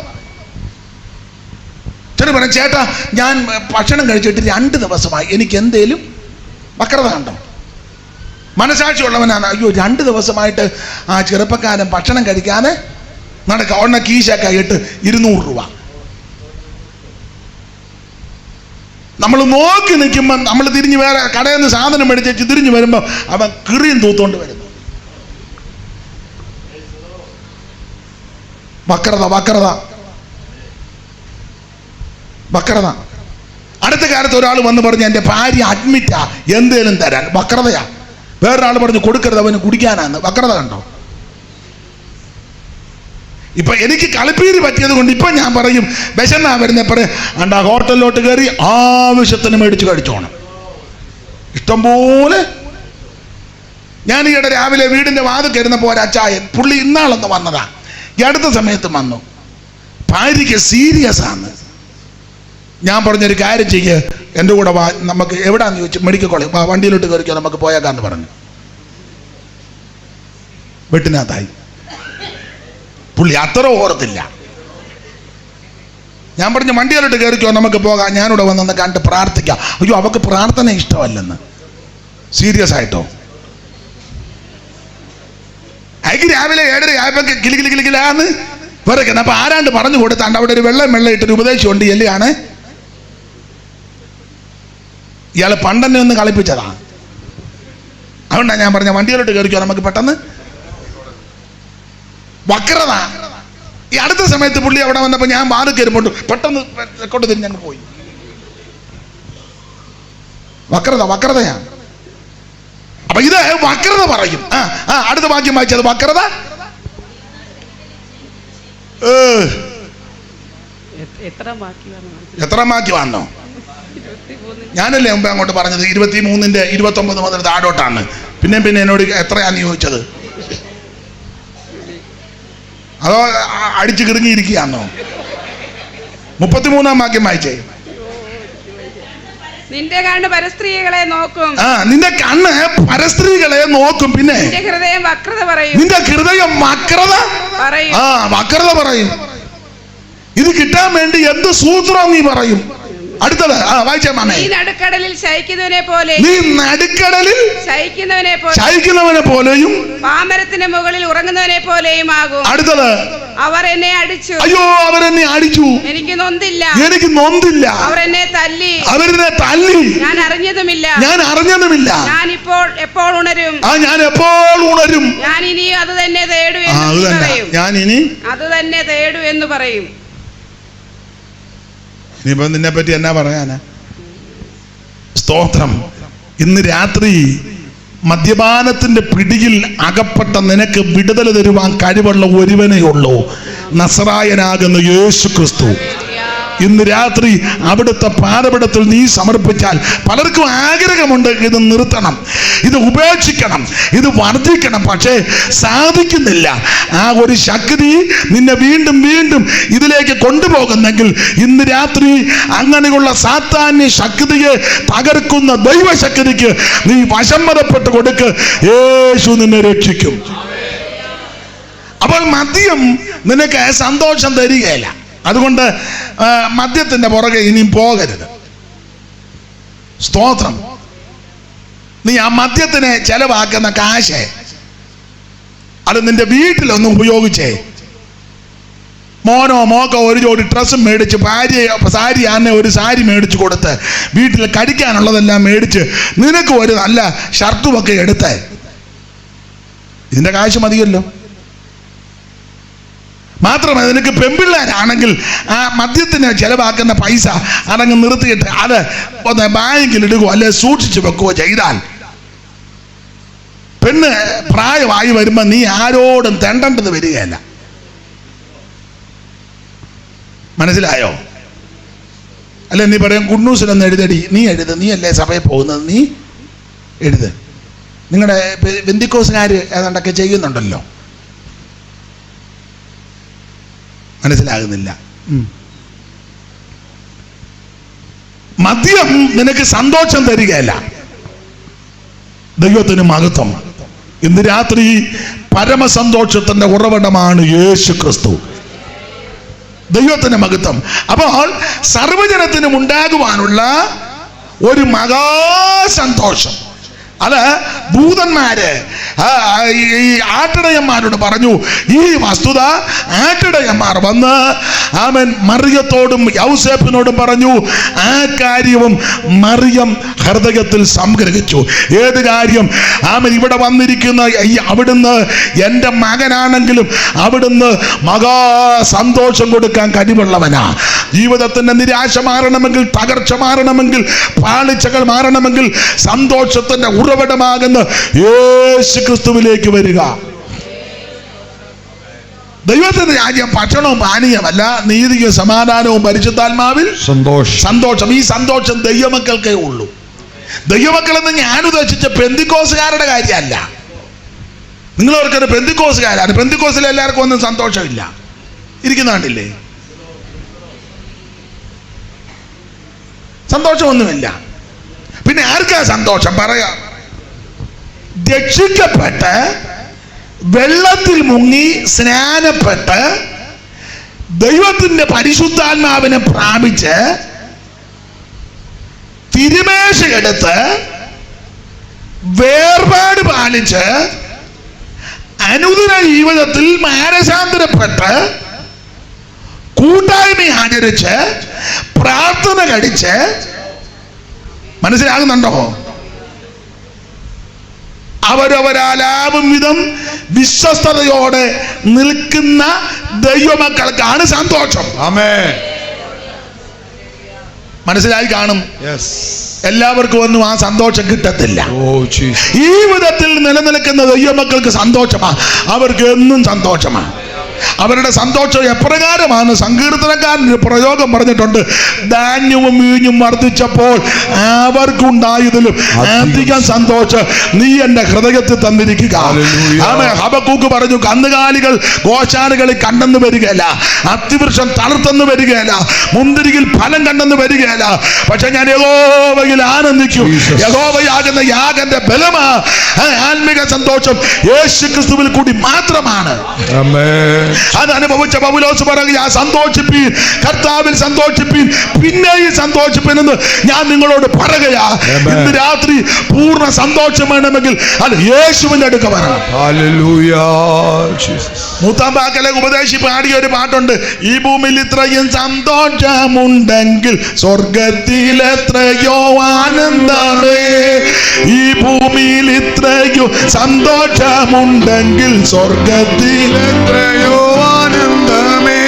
ചില പറയും, ചേട്ടാ ഞാൻ ഭക്ഷണം കഴിച്ചിട്ട് 2 ദിവസമായി, എനിക്ക് എന്തേലും വക്രത കണ്ടോ? മനസാക്ഷിയുള്ളവനാണ്. അയ്യോ 2 ദിവസമായിട്ട് ആ ചെറുപ്പക്കാരൻ ഭക്ഷണം കഴിക്കാതെ നടക്കുക. ഉടനെ കീശൊക്കെ ഇട്ട് 200 രൂപ. നമ്മൾ നോക്കി നിൽക്കുമ്പോൾ നമ്മൾ തിരിഞ്ഞ് വേറെ കടയിൽ നിന്ന് സാധനം മേടിച്ച് തിരിഞ്ഞു വരുമ്പോൾ അവൻ കിറിയും തൂത്തോണ്ട് വരുന്നു. വക്രത വക്രത വക്രത. അടുത്ത കാലത്ത് ഒരാൾ വന്ന് പറഞ്ഞു എൻ്റെ ഭാര്യ അഡ്മിറ്റാ, എന്തേലും തരാൻ. വക്രതയാ. വേറൊരാൾ പറഞ്ഞു കൊടുക്കരുത്, അവന് കുടിക്കാനാന്ന്. വക്രത കണ്ടോ? ഇപ്പൊ എനിക്ക് കളിപ്പീര് പറ്റിയത് കൊണ്ട് ഇപ്പൊ ഞാൻ പറയും, വിശന്നാ വരുന്ന പറയും അണ്ട ഹോട്ടലിലോട്ട് കയറി ആവശ്യത്തിന് മേടിച്ച് കഴിച്ചോണം. ഇഷ്ടംപോലെ. ഞാൻ ഈയിടെ രാവിലെ വീടിന്റെ വാതിൽ കയറുന്നപ്പോൾ ഒരച്ചായൻ, പുള്ളി ഇന്നാളൊന്ന് വന്നതാ, ഈ അടുത്ത സമയത്ത് വന്നു. ഭാര്യയ്ക്ക് സീരിയസ് ആണ്. ഞാൻ പറഞ്ഞൊരു കാര്യം ചെയ്യ്, എൻ്റെ കൂടെ വാ, നമുക്ക് എവിടാന്ന് ചോദിച്ചു. മെഡിക്കൽ കോളേജ്, വണ്ടിയിലോട്ട് കയറിക്കോ, നമുക്ക് പോയേക്കാന്ന് പറഞ്ഞു. വെട്ടിനകത്തായി. പുള്ളി അത്ര ഓർത്തില്ല. ഞാൻ പറഞ്ഞു വണ്ടിയിലോട്ട് കയറിക്കോ, നമുക്ക് പോകാം, ഞാനിവിടെ വന്നൊന്ന് കണ്ട് പ്രാർത്ഥിക്കാം. അയ്യോ, അവക്ക് പ്രാർത്ഥന ഇഷ്ടമല്ലെന്ന്. സീരിയസ് ആയിട്ടോ? അയക്ക് രാവിലെ 7:30 ആയപ്പോ കിളികിലാന്ന് വിറയ്ക്കുന്നത്. അപ്പൊ ആരാണ്ട് പറഞ്ഞു കൊടുത്താണ്ട് അവിടെ ഒരു വെള്ളം ഇട്ടൊരു ഉപദേശമുണ്ട്, എല്ലിയാണ്. ഇയാള് പണ്ടെന്നെ ഒന്ന് കളിപ്പിച്ചതാ. അതുകൊണ്ടാണ് ഞാൻ പറഞ്ഞ വണ്ടിയിലോട്ട് കയറിക്കോ, നമുക്ക് പെട്ടെന്ന്. വക്രത. ഈ അടുത്ത സമയത്ത് പുള്ളി അവിടെ വന്നപ്പോ ഞാൻ വാതിൽ കയറുമ്പോൾ പെട്ടെന്ന് കൊണ്ട് തിരിഞ്ഞങ്ങ് പോയി. വക്രത വക്രതയാണ്. അപ്പൊ ഇത് വക്രത പറയും. അടുത്ത വാക്യം വായിച്ചത് വക്രത. എത്ര വാക്യം വന്നോ? ഞാനല്ലേ മുമ്പേ അങ്ങോട്ട് പറഞ്ഞത് 23-ന്റെ 29 മുതൽ താഴോട്ടാണ്. പിന്നെ എന്നോട് എത്രയാന്ന് ചോദിച്ചത്? അതോ അടിച്ചു കിറങ്ങിയിരിക്കുകയാണോ? 33-ാം വാക്യം വായിച്ചേ. നിന്റെ കണ്ണ് പരസ്ത്രീകളെ നോക്കും. നിന്റെ കണ്ണ് പരസ്ത്രീകളെ നോക്കും. പിന്നെ നിന്റെ ഹൃദയം വക്രത പറയും. നിന്റെ ഹൃദയം വക്രത പറയും. വക്രത പറയും. ഇത് കിട്ടാൻ വേണ്ടി എന്ത് സൂത്രം നീ പറയും? അടുത്തത് വായിച്ചാ മാമേ. നീ നടുക്കടലിൽ ശയിക്കുന്നവനെ പോലെ, നീ നടുക്കടലിൽ ശയിക്കുന്നവനെ പോലെയും പാമരത്തിന്റെ മുകളിൽ ഉറങ്ങുന്നവനെ പോലെയും ആകും. അടുത്തത്, അവർ എന്നെ അടിച്ചു. അയ്യോ, അവരെന്നെ അടിച്ചു, എനിക്ക് നൊന്തില്ല. അവരെന്നെ തല്ലി, ഞാൻ അറിഞ്ഞതുമില്ല. ഞാൻ എപ്പോൾ ഉണരും. ഞാൻ എപ്പോൾ ഉണരും. ഞാൻ ഇനിയും അത് തന്നെ തേടു എന്ന് പറയും. ഇനിയിപ്പോ നിന്നെ പറ്റി എന്നാ പറയാനാ? സ്തോത്രം. ഇന്ന് രാത്രി മദ്യപാനത്തിന്റെ പിടിയിൽ അകപ്പെട്ട നിനക്ക് വിടുതൽ തരുവാൻ കഴിവുള്ള ഒരുവനേ ഉള്ളൂ, നസറായനാകുന്ന യേശു ക്രിസ്തു. ഇന്ന് രാത്രി അവിടുത്തെ പാദപീഠത്തിൽ നീ സമർപ്പിച്ചാൽ, പലർക്കും ആഗ്രഹമുണ്ട് ഇത് നിർത്തണം, ഇത് ഉപേക്ഷിക്കണം, ഇത് വർദ്ധിക്കണം, പക്ഷേ സാധിക്കുന്നില്ല. ആ ഒരു ശക്തി നിന്നെ വീണ്ടും വീണ്ടും ഇതിലേക്ക് കൊണ്ടുപോകുന്നെങ്കിൽ ഇന്ന് രാത്രി അങ്ങനെയുള്ള സാത്താന്യ ശക്തിയെ തകർക്കുന്ന ദൈവശക്തിക്ക് നീ വശംവദപ്പെട്ട് കൊടുക്ക്. യേശു നിന്നെ രക്ഷിക്കും. അപ്പോൾ മദ്യം നിനക്ക് സന്തോഷം തരികയില്ല. അതുകൊണ്ട് മദ്യത്തിന്റെ പുറകെ ഇനിയും പോകരുത്. സ്തോത്രം. നീ ആ മദ്യത്തിന് ചെലവാക്കുന്ന കാശ് അത് നിന്റെ വീട്ടിലൊന്നും ഉപയോഗിച്ചേ. മോനോ മോക്കോ ഒരു ജോഡി ഡ്രസ്സും മേടിച്ച്, സാരി ആന്നെ ഒരു സാരി മേടിച്ചു കൊടുത്ത്, വീട്ടിൽ കടിക്കാനുള്ളതെല്ലാം മേടിച്ച്, നിനക്ക് ഒരു നല്ല ഷർട്ടുമൊക്കെ എടുത്ത്, ഇതിന്റെ കാശ് മതിയല്ലോ. മാത്രമല്ല, നിനക്ക് പെൺപിള്ളേരാണെങ്കിൽ ആ മദ്യത്തിന് ചെലവാക്കുന്ന പൈസ അതങ്ങ് നിർത്തിയിട്ട് അത് ഒന്ന് ബാങ്കിൽ ഇടുകയോ അല്ലെ സൂക്ഷിച്ചു വെക്കുകയോ ചെയ്താൽ, പെണ്ണ് പ്രായമായി വരുമ്പോ നീ ആരോടും തെണ്ടേണ്ടത് വരികയല്ല. മനസ്സിലായോ? അല്ലെ നീ പറയും കുണ്ണൂസിലൊന്ന് എഴുതടി. നീ നീയല്ലേ സഭയിൽ പോകുന്നത്, നീ എഴുത്. നിങ്ങളുടെ ബെന്തിക്കോസുകാര് ഏതാണ്ടൊക്കെ ചെയ്യുന്നുണ്ടല്ലോ. മനസ്സിലാകുന്നില്ല. മദ്യം നിനക്ക് സന്തോഷം തരികയല്ല. ദൈവത്തിന് മഹത്വം. ഇന്ന് രാത്രി പരമസന്തോഷത്തിന്റെ ഉറവിടമാണ് യേശു ക്രിസ്തു. ദൈവത്തിന് മഹത്വം. അപ്പോൾ സർവജനത്തിനും ഉണ്ടാകുവാനുള്ള ഒരു മഹാസന്തോഷം, അത് ദൂതന്മാര് ഈ ആട്ടിടയന്മാരോട് പറഞ്ഞു. ഈ വസ്തുത ആട്ടിടയന്മാർ വന്ന് മറിയത്തോടും യൗസേപ്പിനോടും പറഞ്ഞു. ആ കാര്യവും മറിയം ഹൃദയത്തിൽ സംഗ്രഹിച്ചു. ഏത് കാര്യം? ആമൻ ഇവിടെ വന്നിരിക്കുന്ന അവിടുന്ന് എൻ്റെ മകനാണെങ്കിലും അവിടുന്ന് മഹാ സന്തോഷം കൊടുക്കാൻ കഴിവുള്ളവനാ. ജീവിതത്തിന്റെ നിരാശ മാറണമെങ്കിൽ, തകർച്ച മാറണമെങ്കിൽ, പാളിച്ചകൾ മാറണമെങ്കിൽ സന്തോഷത്തിന്റെ ഉറവിടമാകുന്ന യേശു ക്രിസ്തുവിലേക്ക് വരിക. ദൈവത്തിന്റെ രാജ്യം ഭക്ഷണവും പാനീയമല്ല, നീതിയും സമാധാനവും പരിശുദ്ധാത്മാവിൽ സന്തോഷം. ഈ സന്തോഷം ദൈവമക്കൾക്കേ ഉള്ളൂ. ദൈവമക്കളെന്ന് ഞാൻ ഉദ്ദേശിച്ച പെന്തിക്കോസുകാരുടെ കാര്യമല്ല. നിങ്ങൾ ഓർക്കുന്നത് പെന്തിക്കോസുകാരാണ്. പെന്തിക്കോസിൽ എല്ലാവർക്കും ഒന്നും സന്തോഷമില്ല. ഇരിക്കുന്നാണ്ടില്ലേ, സന്തോഷമൊന്നുമില്ല. പിന്നെ ആർക്കാ സന്തോഷം? പറയാം. രക്ഷിക്കപ്പെട്ട് വെള്ളത്തിൽ മുങ്ങി സ്നാനപ്പെട്ട് ദൈവത്തിന്റെ പരിശുദ്ധാത്മാവിനെ പ്രാപിച്ച് തിരുമേശയെടുത്ത് വേർപാട് പാലിച്ച് അനുദിന ജീവിതത്തിൽ മാനസാന്തരപ്പെട്ട് കൂട്ടായ്മ ആചരിച്ച് പ്രാർത്ഥന കഴിച്ച്, മനസ്സിലാകുന്നുണ്ടോ? അവരവരാലാവും വിധം വിശ്വസ്തയോടെ നിൽക്കുന്ന ദൈവമക്കൾക്കാണ് സന്തോഷം. ആമേൻ. മനസ്സിലായി കാണും. എല്ലാവർക്കും ഒന്നും ആ സന്തോഷം കിട്ടത്തില്ല. ഈ വിധത്തിൽ നിലനിൽക്കുന്ന ദൈവമക്കൾക്ക് സന്തോഷമാണ്. അവർക്ക് എന്നും സന്തോഷമാണ്. അവരുടെ സന്തോഷം എപ്രകാരമാണ്? സങ്കീർത്തനക്കാരൻ പ്രയോഗം പറഞ്ഞിട്ടുണ്ട്. ധാന്യവും വീഞ്ഞും വർദ്ധിച്ചപ്പോൾ അവർക്കുണ്ടായതിലും അധികം സന്തോഷം നീ എന്റെ ഹൃദയത്തിൽ തന്നിരിക്കുക. ഹബക്കൂക്ക് പറഞ്ഞു, കന്നുകാലികൾ ഗോശാലകളിൽ കണ്ടെന്ന് വരികയല്ല, അത്തിവൃക്ഷം തളർത്തെന്ന് വരികയല്ല, മുന്തിരിയിൽ ഫലം കണ്ടെന്ന് വരികയല്ല, പക്ഷെ ഞാൻ യഹോവയിൽ ആനന്ദിക്കും. യഹോവയാകുന്ന യാഗന്റെ ബലമാ ആത്മിക സന്തോഷം യേശു ക്രിസ്തുവിൽ കൂടി മാത്രമാണ്. അത് അനുഭവിച്ച പൗലോസ് പറയുക, സന്തോഷിപ്പീൻ, കർത്താവിൽ സന്തോഷിപ്പീൻ, പിന്നെയും സന്തോഷിപ്പീൻ എന്ന് ഞാൻ നിങ്ങളോട് പറയുകയാ. ഇന്ന് രാത്രി പൂർണ്ണ സന്തോഷം വേണമെങ്കിൽ അത് യേശുവിന്റെ അടുക്ക വരണം. മൂത്താമ്പാക്കലെ ഉപദേശി പാടിയ ഒരു പാട്ടുണ്ട്. ഈ ഭൂമിയിൽ ഇത്രയും സന്തോഷമുണ്ടെങ്കിൽ സ്വർഗത്തിൽ എത്രയോ ആനന്ദമേ. ഈ ഭൂമിയിൽ ഇത്രയും സന്തോഷമുണ്ടെങ്കിൽ സ്വർഗത്തിൽ എത്രയോ ആനന്ദമേ.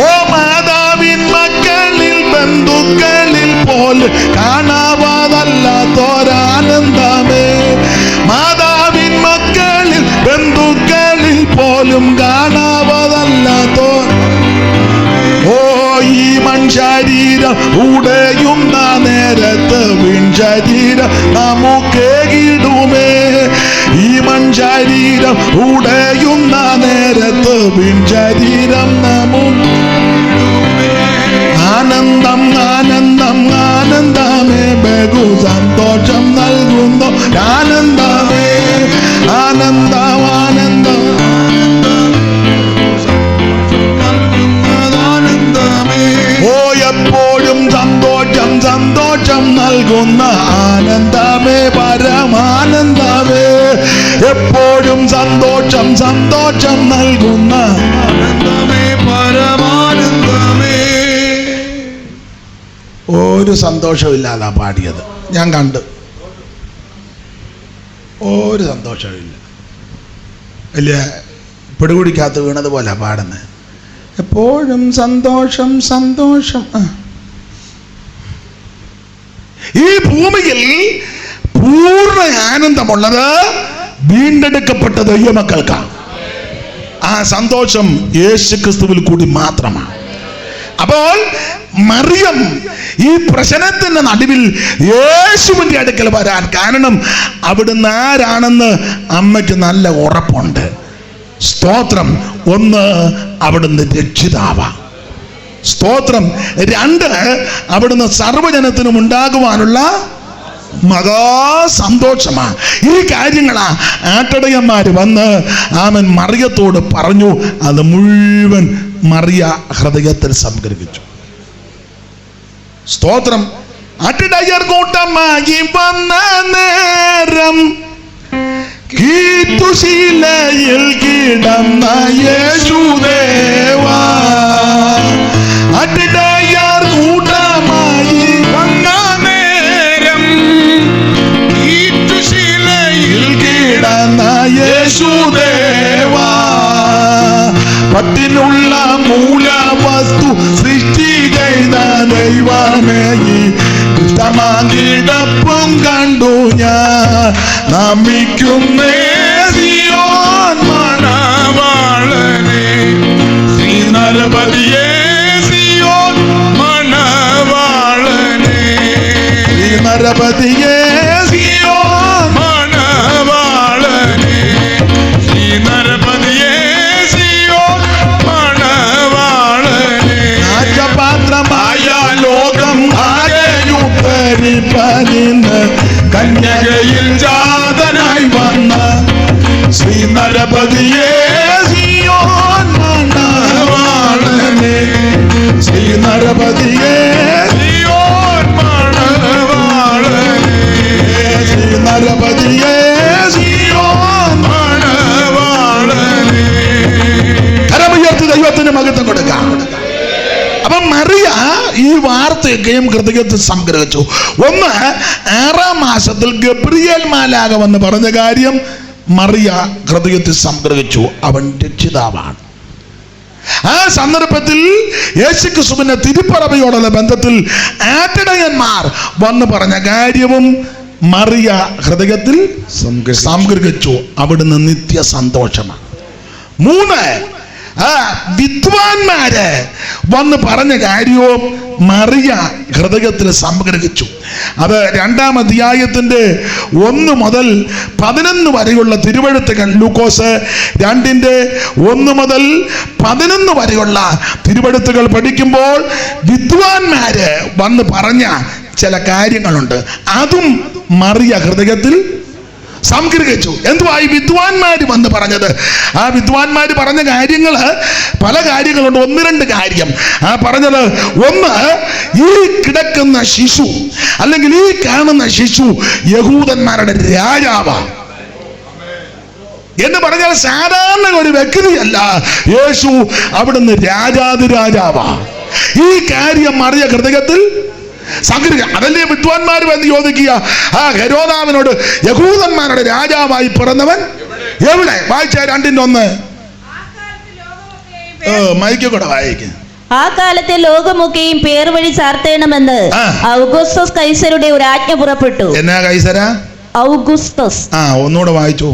ഓ മാതാവിൻ മക്കളിൽ ബന്ധുക്കളിൽ പോലും കാണാവാതല്ലാത്തൊരാനന്ദമേ. മാതാവിൻ മക്കളിൽ ബന്ധുക്കളിൽ പോലും കാണാവാതല്ലാത്തോ. ഓ ഈ മൺശരീരം ഉടയുന്ന നേരത്ത് വിൺശരീരം നമുക്കേകിടുമേ. ഈ മൺശരീരം ഉടയുന്ന നേരത്ത് വിൺശരീരം നമുക്കിടുമേ. ആനന്ദം ആനന്ദം ആനന്ദമേ, ബഹു സന്തോഷം നൽകുന്നു ആനന്ദമേ. ആനന്ദം ആനന്ദം ഓ എപ്പോഴും സന്തോഷം സന്തോഷം നൽകുന്ന ആനന്ദമേ, പരമാനന്ദമേ. എപ്പോഴും സന്തോഷം സന്തോഷം നൽകുന്ന ആനന്ദമേ, പരമാനന്ദമേ. ഒരു സന്തോഷമില്ലാതാ പാടിയത്. ഞാൻ കണ്ട് ഒരു സന്തോഷമില്ല. വലിയ പിടികുടിക്കകത്ത് വീണതുപോലെ പാടുന്നത്. എപ്പോഴും സന്തോഷം സന്തോഷം. ഈ ഭൂമിയിൽ പൂർണ്ണ ആനന്ദമുള്ളത് വീണ്ടെടുക്കപ്പെട്ട ദൈവമക്കൾക്കാണ്. ആ സന്തോഷം യേശുക്രിസ്തുവിൽ കൂടി മാത്രമാണ്. അപ്പോൾ മറിയം ഈ പ്രശ്നത്തിന്റെ നടുവിൽ യേശുവിന്റെ അടുക്കൽ വരാൻ കാരണം അവിടുന്ന് ആരാണെന്ന് അമ്മയ്ക്ക് നല്ല ഉറപ്പുണ്ട്. സ്തോത്രം. ഒന്ന്, അവിടുന്ന് രക്ഷിതാവാ. സ്തോത്രം. രണ്ട്, അവിടുന്ന് സർവ്വജനത്തിനും ഉണ്ടാകുവാനുള്ള മഹാസന്തോഷമാണ്. ഈ കാര്യങ്ങളാ ആട്ടിടയന്മാര് വന്ന് ആമൻ മറിയത്തോട് പറഞ്ഞു. അത് മുഴുവൻ മറിയ ഹൃദയത്തിൽ സംഗ്രഹിച്ചു. സ്തോത്രം. ആട്ടിടയർ കൂട്ടമായി വന്ന നേരം കീർത്തുശീലയിൽ കിടന്ന യേശുദേവാ. ആട്ടിടയർ കൂട്ടമായി വന്ന നേരം യേശുദേവാ. പട്ടിനുള്ള മൂലവസ്തു സൃഷ്ടി ചെയ്ത ദൈവമേ, ഇഷ്ടമാകിടപ്പും കണ്ടു ഞാൻ നമിക്കുന്നേ സിയോൻ മണവാളനെ ശ്രീനരപതിയെ സിയോൻ മണവാളനെ ശ്രീനരപതിയെ സിയോൻ മണവാളനെ ശ്രീനരപതിയെ സിയോൻ മണവാളനെ നാശപാത്രമായ ലോകം ആകെയുദ്ധരിപ്പനിന്ന് കന്യകയിൽ ജാതനായി വന്ന ശ്രീനരപതിയെ സിയോൻ മണവാളനെ ശ്രീനരപതിയെ സിയോൻ മണവാളനെ ശ്രീനരപതിയെ സിയോൻ മണവാളനെ. കരമുയർത്തി ദൈവത്തിന് മഹത്വം കൊടുക്കാം. അപ്പൊ മറിയ ഈ വാർത്തയൊക്കെയും ഹൃദയത്തിൽ സംഗ്രഹിച്ചു. ഒന്ന്, 6-ാം മാസത്തിൽ ഗബ്രിയേൽ മാലാഖ വന്ന് പറഞ്ഞ കാര്യം മറിയ ഹൃദയത്തിൽ സംഗ്രഹിച്ചു. അവൻ രക്ഷിതാവാണ്. ആ സന്ദർഭത്തിൽ യേശുക്രിസ്തുവിന്റെ തിരുപ്പറവയോടുള്ള ബന്ധത്തിൽ ആട്ടിടയന്മാർ വന്ന് പറഞ്ഞ കാര്യവും മറിയ ഹൃദയത്തിൽ സംഗ്രഹിച്ചു. അവിടുന്ന് നിത്യ സന്തോഷമാണ്. 3, വിദ്വാൻമാര് വന്ന് പറഞ്ഞ കാര്യവും മറിയ ഹൃദയത്തിൽ സംഗ്രഹിച്ചു. അത് 2-ാം അധ്യായത്തിന്റെ 1 മുതൽ 11 വരെയുള്ള തിരുവെഴുത്തുകൾ, ലൂക്കോസ് 2:1 മുതൽ 11 വരെയുള്ള തിരുവെഴുത്തുകൾ പഠിക്കുമ്പോൾ വിദ്വാൻമാര് വന്ന് പറഞ്ഞ ചില കാര്യങ്ങളുണ്ട്. അതും മറിയ ഹൃദയത്തിൽ സംഗ്രഹിച്ചു. എന്തുവാ ഈ വിദ്വാൻമാര് വന്ന് പറഞ്ഞത്? ആ വിദ്വാൻമാര് പറഞ്ഞ കാര്യങ്ങള് പല കാര്യങ്ങളുണ്ട്. 1-2 കാര്യം പറഞ്ഞത്. ഒന്ന്, ഈ കിടക്കുന്ന ശിശു അല്ലെങ്കിൽ ഈ കാണുന്ന ശിശു യഹൂദന്മാരുടെ രാജാവാ എന്ന് പറഞ്ഞാൽ സാധാരണ ഒരു വ്യക്തിയല്ല. യേശു അവിടുന്ന് രാജാതിരാജാവാ. ഈ കാര്യം മറിയ ഹൃദയത്തിൽ സംഗ്രഹിക്കുക. അതല്ലേ വിദ്വാൻമാർ വന്ന് ചോദിക്കുക, ആ ഹെരോദാവിനോട് യഹൂദന്മാരുടെ രാജാവായി പിറന്നവൻ എവിടെ? വായിച്ച 2:1. മൈക്ക് കൂടെ വായിക്കും. ആ കാലത്തെ ലോകമൊക്കെയും പേർ വഴി ചാർത്തേണമെന്ന് ഔഗുസ്തസ് കൈസരുടെ ഒരു ആജ്ഞ പുറപ്പെട്ടു. എന്നാ കൈസര? ഔഗുസ്തസ്. ഒന്നുകൂടെ വായിച്ചോ.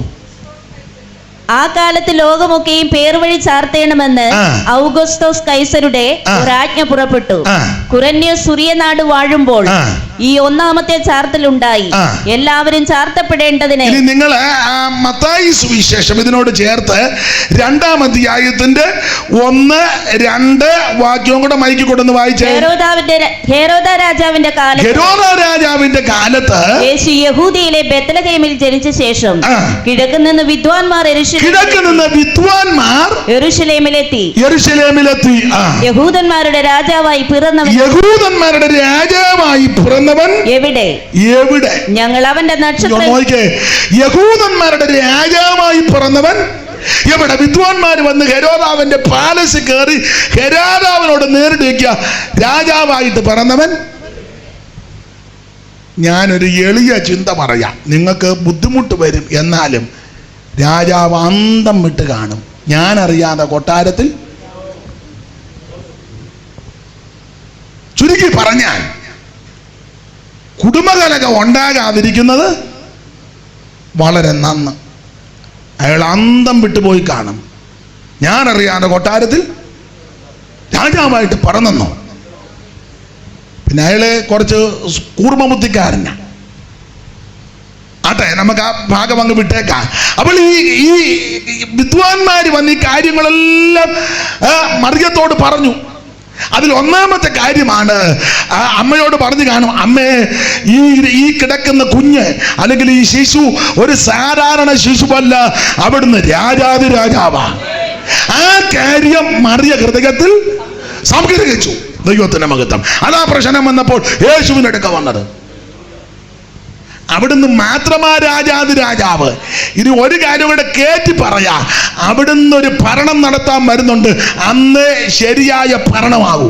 ആ കാലത്ത് ലോകമൊക്കെയും പേർ വഴി ചാർത്തേണമെന്ന് ഔഗുസ്തോസ് കൈസരുടെ ഒരാജ്ഞ പുറപ്പെട്ടു. കുറന്യസ് സുറിയനാട് വാഴുമ്പോൾ ഈ 1-ാമത്തെ ചാർത്തലുണ്ടായി. എല്ലാവരും ചാർത്തപ്പെടേണ്ടതിന് നിങ്ങൾ മത്തായി സുവിശേഷം ഇതിനോട് ചേർത്ത് 2-ാം അധ്യായത്തിന്റെ 1-2 വാക്യവും കൂടെ മൈക്ക് കൊണ്ടുവന്ന് വായിച്ചേ. ഹെരോദ രാജാവിന്റെ കാലത്ത് യേശു യഹൂദിയിലെ ബെത്ലഹേമിൽ ജനിച്ച ശേഷം കിഴക്കുനിന്ന് വിദ്വാൻമാർ യെരൂശലേമിലെത്തി. യഹൂദന്മാരുടെ രാജാവായി പിറന്നവൻ എവിടെ? ഞങ്ങൾ അവന്റെ നക്ഷത്രം. യഹൂദന്മാരുടെ രാജാവായി പിറന്നവൻ എവിടെ? വിദ്വാൻമാർ വന്ന് ഹെരോദാവിന്റെ പാലസിൽ കയറി ഹെരോദാവിനോട് നേരിട്ട് രാജാവായിട്ട് പിറന്നവൻ. ഞാനൊരു എളിയ ചിന്ത പറയാം, നിങ്ങൾക്ക് ബുദ്ധിമുട്ട് വരും. എന്നാലും രാജാവ് അന്തം വിട്ട് കാണും. ഞാനറിയാതെ കൊട്ടാരത്തിൽ, ചുരുക്കി പറഞ്ഞാൽ കുടുംബകലകം ഉണ്ടാകാതിരിക്കുന്നത് വളരെ നന്ന്. അയാൾ അന്തം വിട്ടുപോയി കാണും. ഞാനറിയാതെ കൊട്ടാരത്തിൽ രാജാവായിട്ട് പറന്നെന്നോ. പിന്നെ അയാള് കുറച്ച് കൂർമ്മബുദ്ധിക്കാരനാണ്. ആട്ടെ, നമുക്ക് ആ ഭാഗം അങ്ങ് വിട്ടേക്കാം. അപ്പോൾ ഈ വിദ്വാൻമാര് വന്ന് ഈ കാര്യങ്ങളെല്ലാം മറിയത്തോട് പറഞ്ഞു. അതിൽ 1-ാമത്തെ കാര്യമാണ് അമ്മയോട് പറഞ്ഞു കാണും, അമ്മേ, ഈ കിടക്കുന്ന കുഞ്ഞ് അല്ലെങ്കിൽ ഈ ശിശു ഒരു സാധാരണ ശിശുവല്ല, അവിടുന്ന് രാജാതിരാജാവാ. ആ കാര്യം മറിയ ഹൃദയത്തിൽ സംഗ്രഹിച്ചു. ദൈവത്തിന്റെ മഹത്വം. അതാ പ്രശ്നം വന്നപ്പോൾ യേശുവിന്റെ അടുക്ക വന്നത്. അവിടുന്ന് മാത്രമാ രാജാതിരാജാവ്. ഇനി ഒരു കാര്യം കൂടെ കേറ്റി പറയാ, അവിടുന്ന് ഒരു ഭരണം നടത്താൻ വരുന്നുണ്ട്. അന്നേ ശരിയായ ഭരണമാകൂ.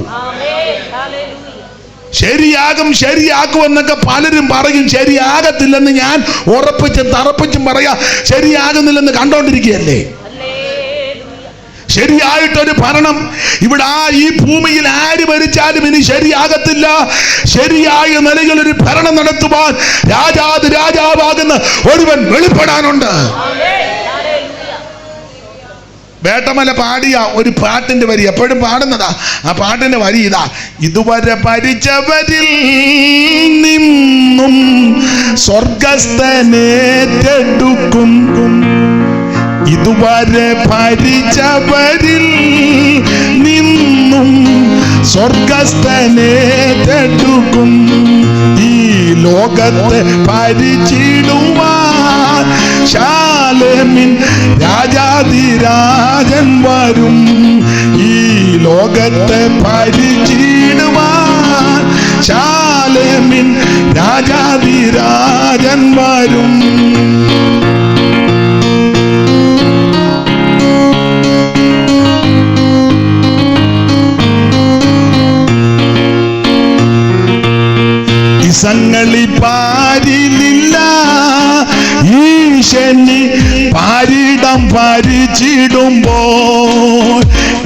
ശരിയാകും ശരിയാക്കുമെന്നൊക്കെ പലരും പറയും. ശരിയാകത്തില്ലെന്ന് ഞാൻ ഉറപ്പിച്ചും തറപ്പിച്ചും പറയാ. ശരിയാകുന്നില്ലെന്ന് കണ്ടോണ്ടിരിക്കുകയല്ലേ. ശരിയായിട്ടൊരു ഭരണം ഇവിടെ ഈ ഭൂമിയിൽ ആര് ഭരിച്ചാലും ഇനി ശരിയാകത്തില്ല. ശരിയായ നിലയിൽ ഒരു ഭരണം നടത്തുവാൻ രാജാതി രാജാവാകുന്ന ഒരുവൻ വെളിപ്പെടാനുണ്ട്. വേട്ടമല പാടിയ ഒരു പാട്ടിന്റെ വരി എപ്പോഴും പാടുന്നതാ. ആ പാട്ടിന്റെ വരി ഇതാ: ഇതുവരെ ഭരിച്ചവരിൽ നിന്നും സ്വർഗസ്ഥനേറ്റെടുക്കും, ഇതുവരെ ഭരിച്ചവരിൽ നിന്നും സ്വർഗസ്ഥനേറ്റെടുക്കും, ഈ ലോകത്തെ ഭരിച്ചിടുവാൻ ശാലേമിൻ രാജാധിരാജൻ വരും. ഈ ലോകത്തെ ഭരിച്ചിടുവാൻ ശാലേമിൻ രാജാധിരാജൻ വരും. ഇസങ്ങളി പാരിലില്ല, ഈശനി പാരിടം ഭരിച്ചിടുമ്പോൾ.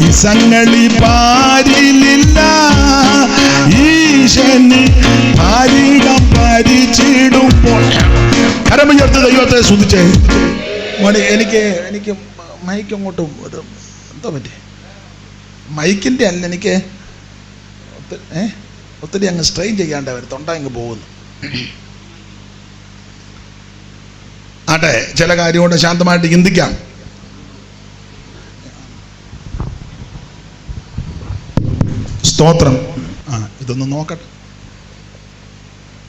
ഇസങ്ങളി പാരിലില്ല, ഈശനി പാരിടം ഭരിച്ചിടുമ്പോൾ. കരമുയർത്ത് ദൈവത്തെ സ്തുതിച്ചേ. മോനെ എനിക്ക് മൈക്ക് അങ്ങോട്ടും എന്താ പറ്റി? മൈക്കിന്റെ അല്ല, എനിക്ക് ഒത്തിരി അങ്ങ് സ്ട്രെയിൻ ചെയ്യാണ്ട് അവർ തൊണ്ട അങ്ങ് പോകുന്നു. ആട്ടെ, ചില കാര്യം കൊണ്ട് ശാന്തമായിട്ട് ചിന്തിക്കാം. സ്തോത്രം. ഇതൊന്ന് നോക്കട്ടെ.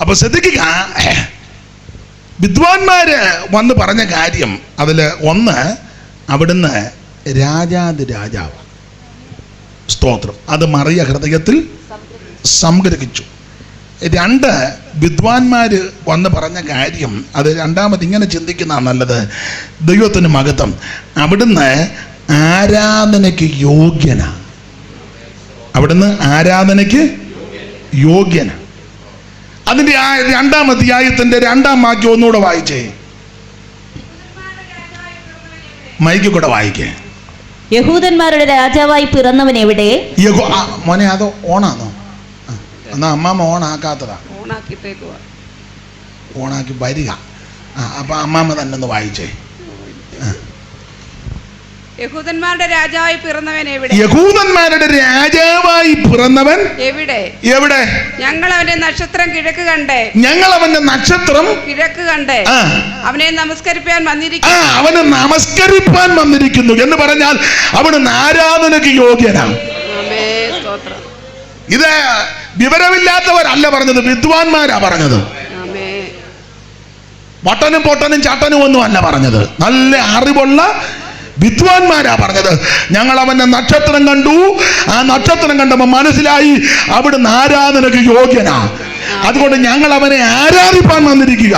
അപ്പൊ ശ്രദ്ധിക്കുക, വിദ്വാൻമാര് വന്ന് പറഞ്ഞ കാര്യം അതിൽ ഒന്ന്, അവിടുന്ന് രാജാതി രാജാവ്. സ്തോത്രം. അത് മറിയ ഹൃദയത്തിൽ സംഗ്രഹിച്ചു. രണ്ട്, വിദ്വാൻമാര് വന്ന് പറഞ്ഞ കാര്യം അത് രണ്ടാമത് ഇങ്ങനെ ചിന്തിക്കുന്ന നല്ലത്. ദൈവത്തിന് മഹത്വം. അവിടുന്ന് ആരാധനയ്ക്ക് യോഗ്യന. അവിടുന്ന് ആരാധനയ്ക്ക് യോഗ്യന. അതിന്റെ രണ്ടാം അധ്യായത്തിന്റെ 2-ാം വാക്യം ഒന്നുകൂടെ വായിച്ചേ. മൈക്ക് കൂടെ വായിക്കേ. യഹൂദന്മാരുടെ രാജാവായി പിറന്നവൻ എവിടെ? മോനെ അത് ഓണാണോ? എന്നാ അമ്മാമ്മ ഓണാക്കാത്തതാ. ഓണാക്കി വരിക. അപ്പൊ അമ്മാമ്മ തന്നെ ഒന്ന് വായിച്ചേ. യഹൂദന്മാരുടെ രാജാവായി പിറന്നവൻ എവിടെ? യഹൂദന്മാരുടെ രാജാവായി പിറന്നവൻ എവിടെ? എവിടെ? ഞങ്ങൾ അവന്റെ നക്ഷത്രം കിഴക്ക് കണ്ടേ. ഞങ്ങൾ അവന്റെ നക്ഷത്രം കിഴക്ക് കണ്ടേ അവനെ നമസ്കരിപ്പാൻ വന്നിരിക്കുന്നു. അവനെ നമസ്കരിപ്പാൻ വന്നിരിക്കുന്നു എന്ന് പറഞ്ഞാൽ അവിടുന്ന് ആരാധനയ്ക്ക് യോഗ്യനാണ്. ഇത് വിവരമില്ലാത്തവരല്ല പറഞ്ഞത്, വിദ്വാൻമാരാ പറഞ്ഞത്. വട്ടനും പൊട്ടനും ചട്ടനും ഒന്നും അല്ല പറഞ്ഞത്, നല്ല അറിവുള്ള വിദ്വാൻമാരാ പറഞ്ഞത്. ഞങ്ങൾ അവന്റെ നക്ഷത്രം കണ്ടു. ആ നക്ഷത്രം കണ്ടപ്പോൾ മനസ്സിലായി അവിടുന്ന് ആരാധനയ്ക്ക് യോഗ്യനാ. അതുകൊണ്ട് ഞങ്ങൾ അവനെ ആരാധിപ്പാൻ വന്നിരിക്കുക.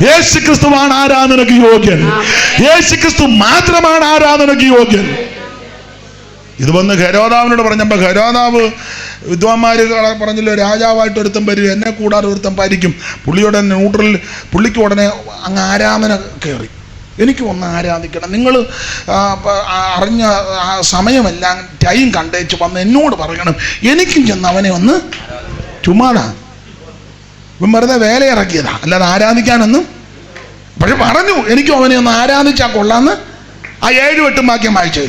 യേശു ക്രിസ്തുവാണ് ആരാധനയ്ക്ക് യോഗ്യൻ. യേശു ക്രിസ്തു മാത്രമാണ് ആരാധനയ്ക്ക് യോഗ്യൻ. ഇത് വന്ന് ഹെരോദാവിനോട് പറഞ്ഞപ്പോൾ ഹെരോദാവ് വിദ്വാൻമാര് പറഞ്ഞല്ലോ, രാജാവായിട്ട് ഒരുത്തം വരും, എന്നെ കൂടാതെ ഒരുത്തം ഭരിക്കും. പുള്ളിയുടെ ന്യൂട്രൽ, പുള്ളിക്ക് ഉടനെ അങ്ങ് ആരാധന കയറി. എനിക്ക് ഒന്ന് ആരാധിക്കണം, നിങ്ങൾ അറിഞ്ഞ സമയമെല്ലാം ടൈം കണ്ടേച്ച് വന്ന് എന്നോട് പറയണം, എനിക്കും ചെന്ന് അവനെ ഒന്ന് ചുമ്മാതാ. ഇപ്പം വെറുതെ വേല ഇറക്കിയതാ, അല്ലാതെ ആരാധിക്കാനൊന്നും. പക്ഷെ പറഞ്ഞു എനിക്കും അവനെ ഒന്ന് ആരാധിച്ചാൽ കൊള്ളാന്ന്. ആ 7-8 വാക്യം വായിച്ചേ.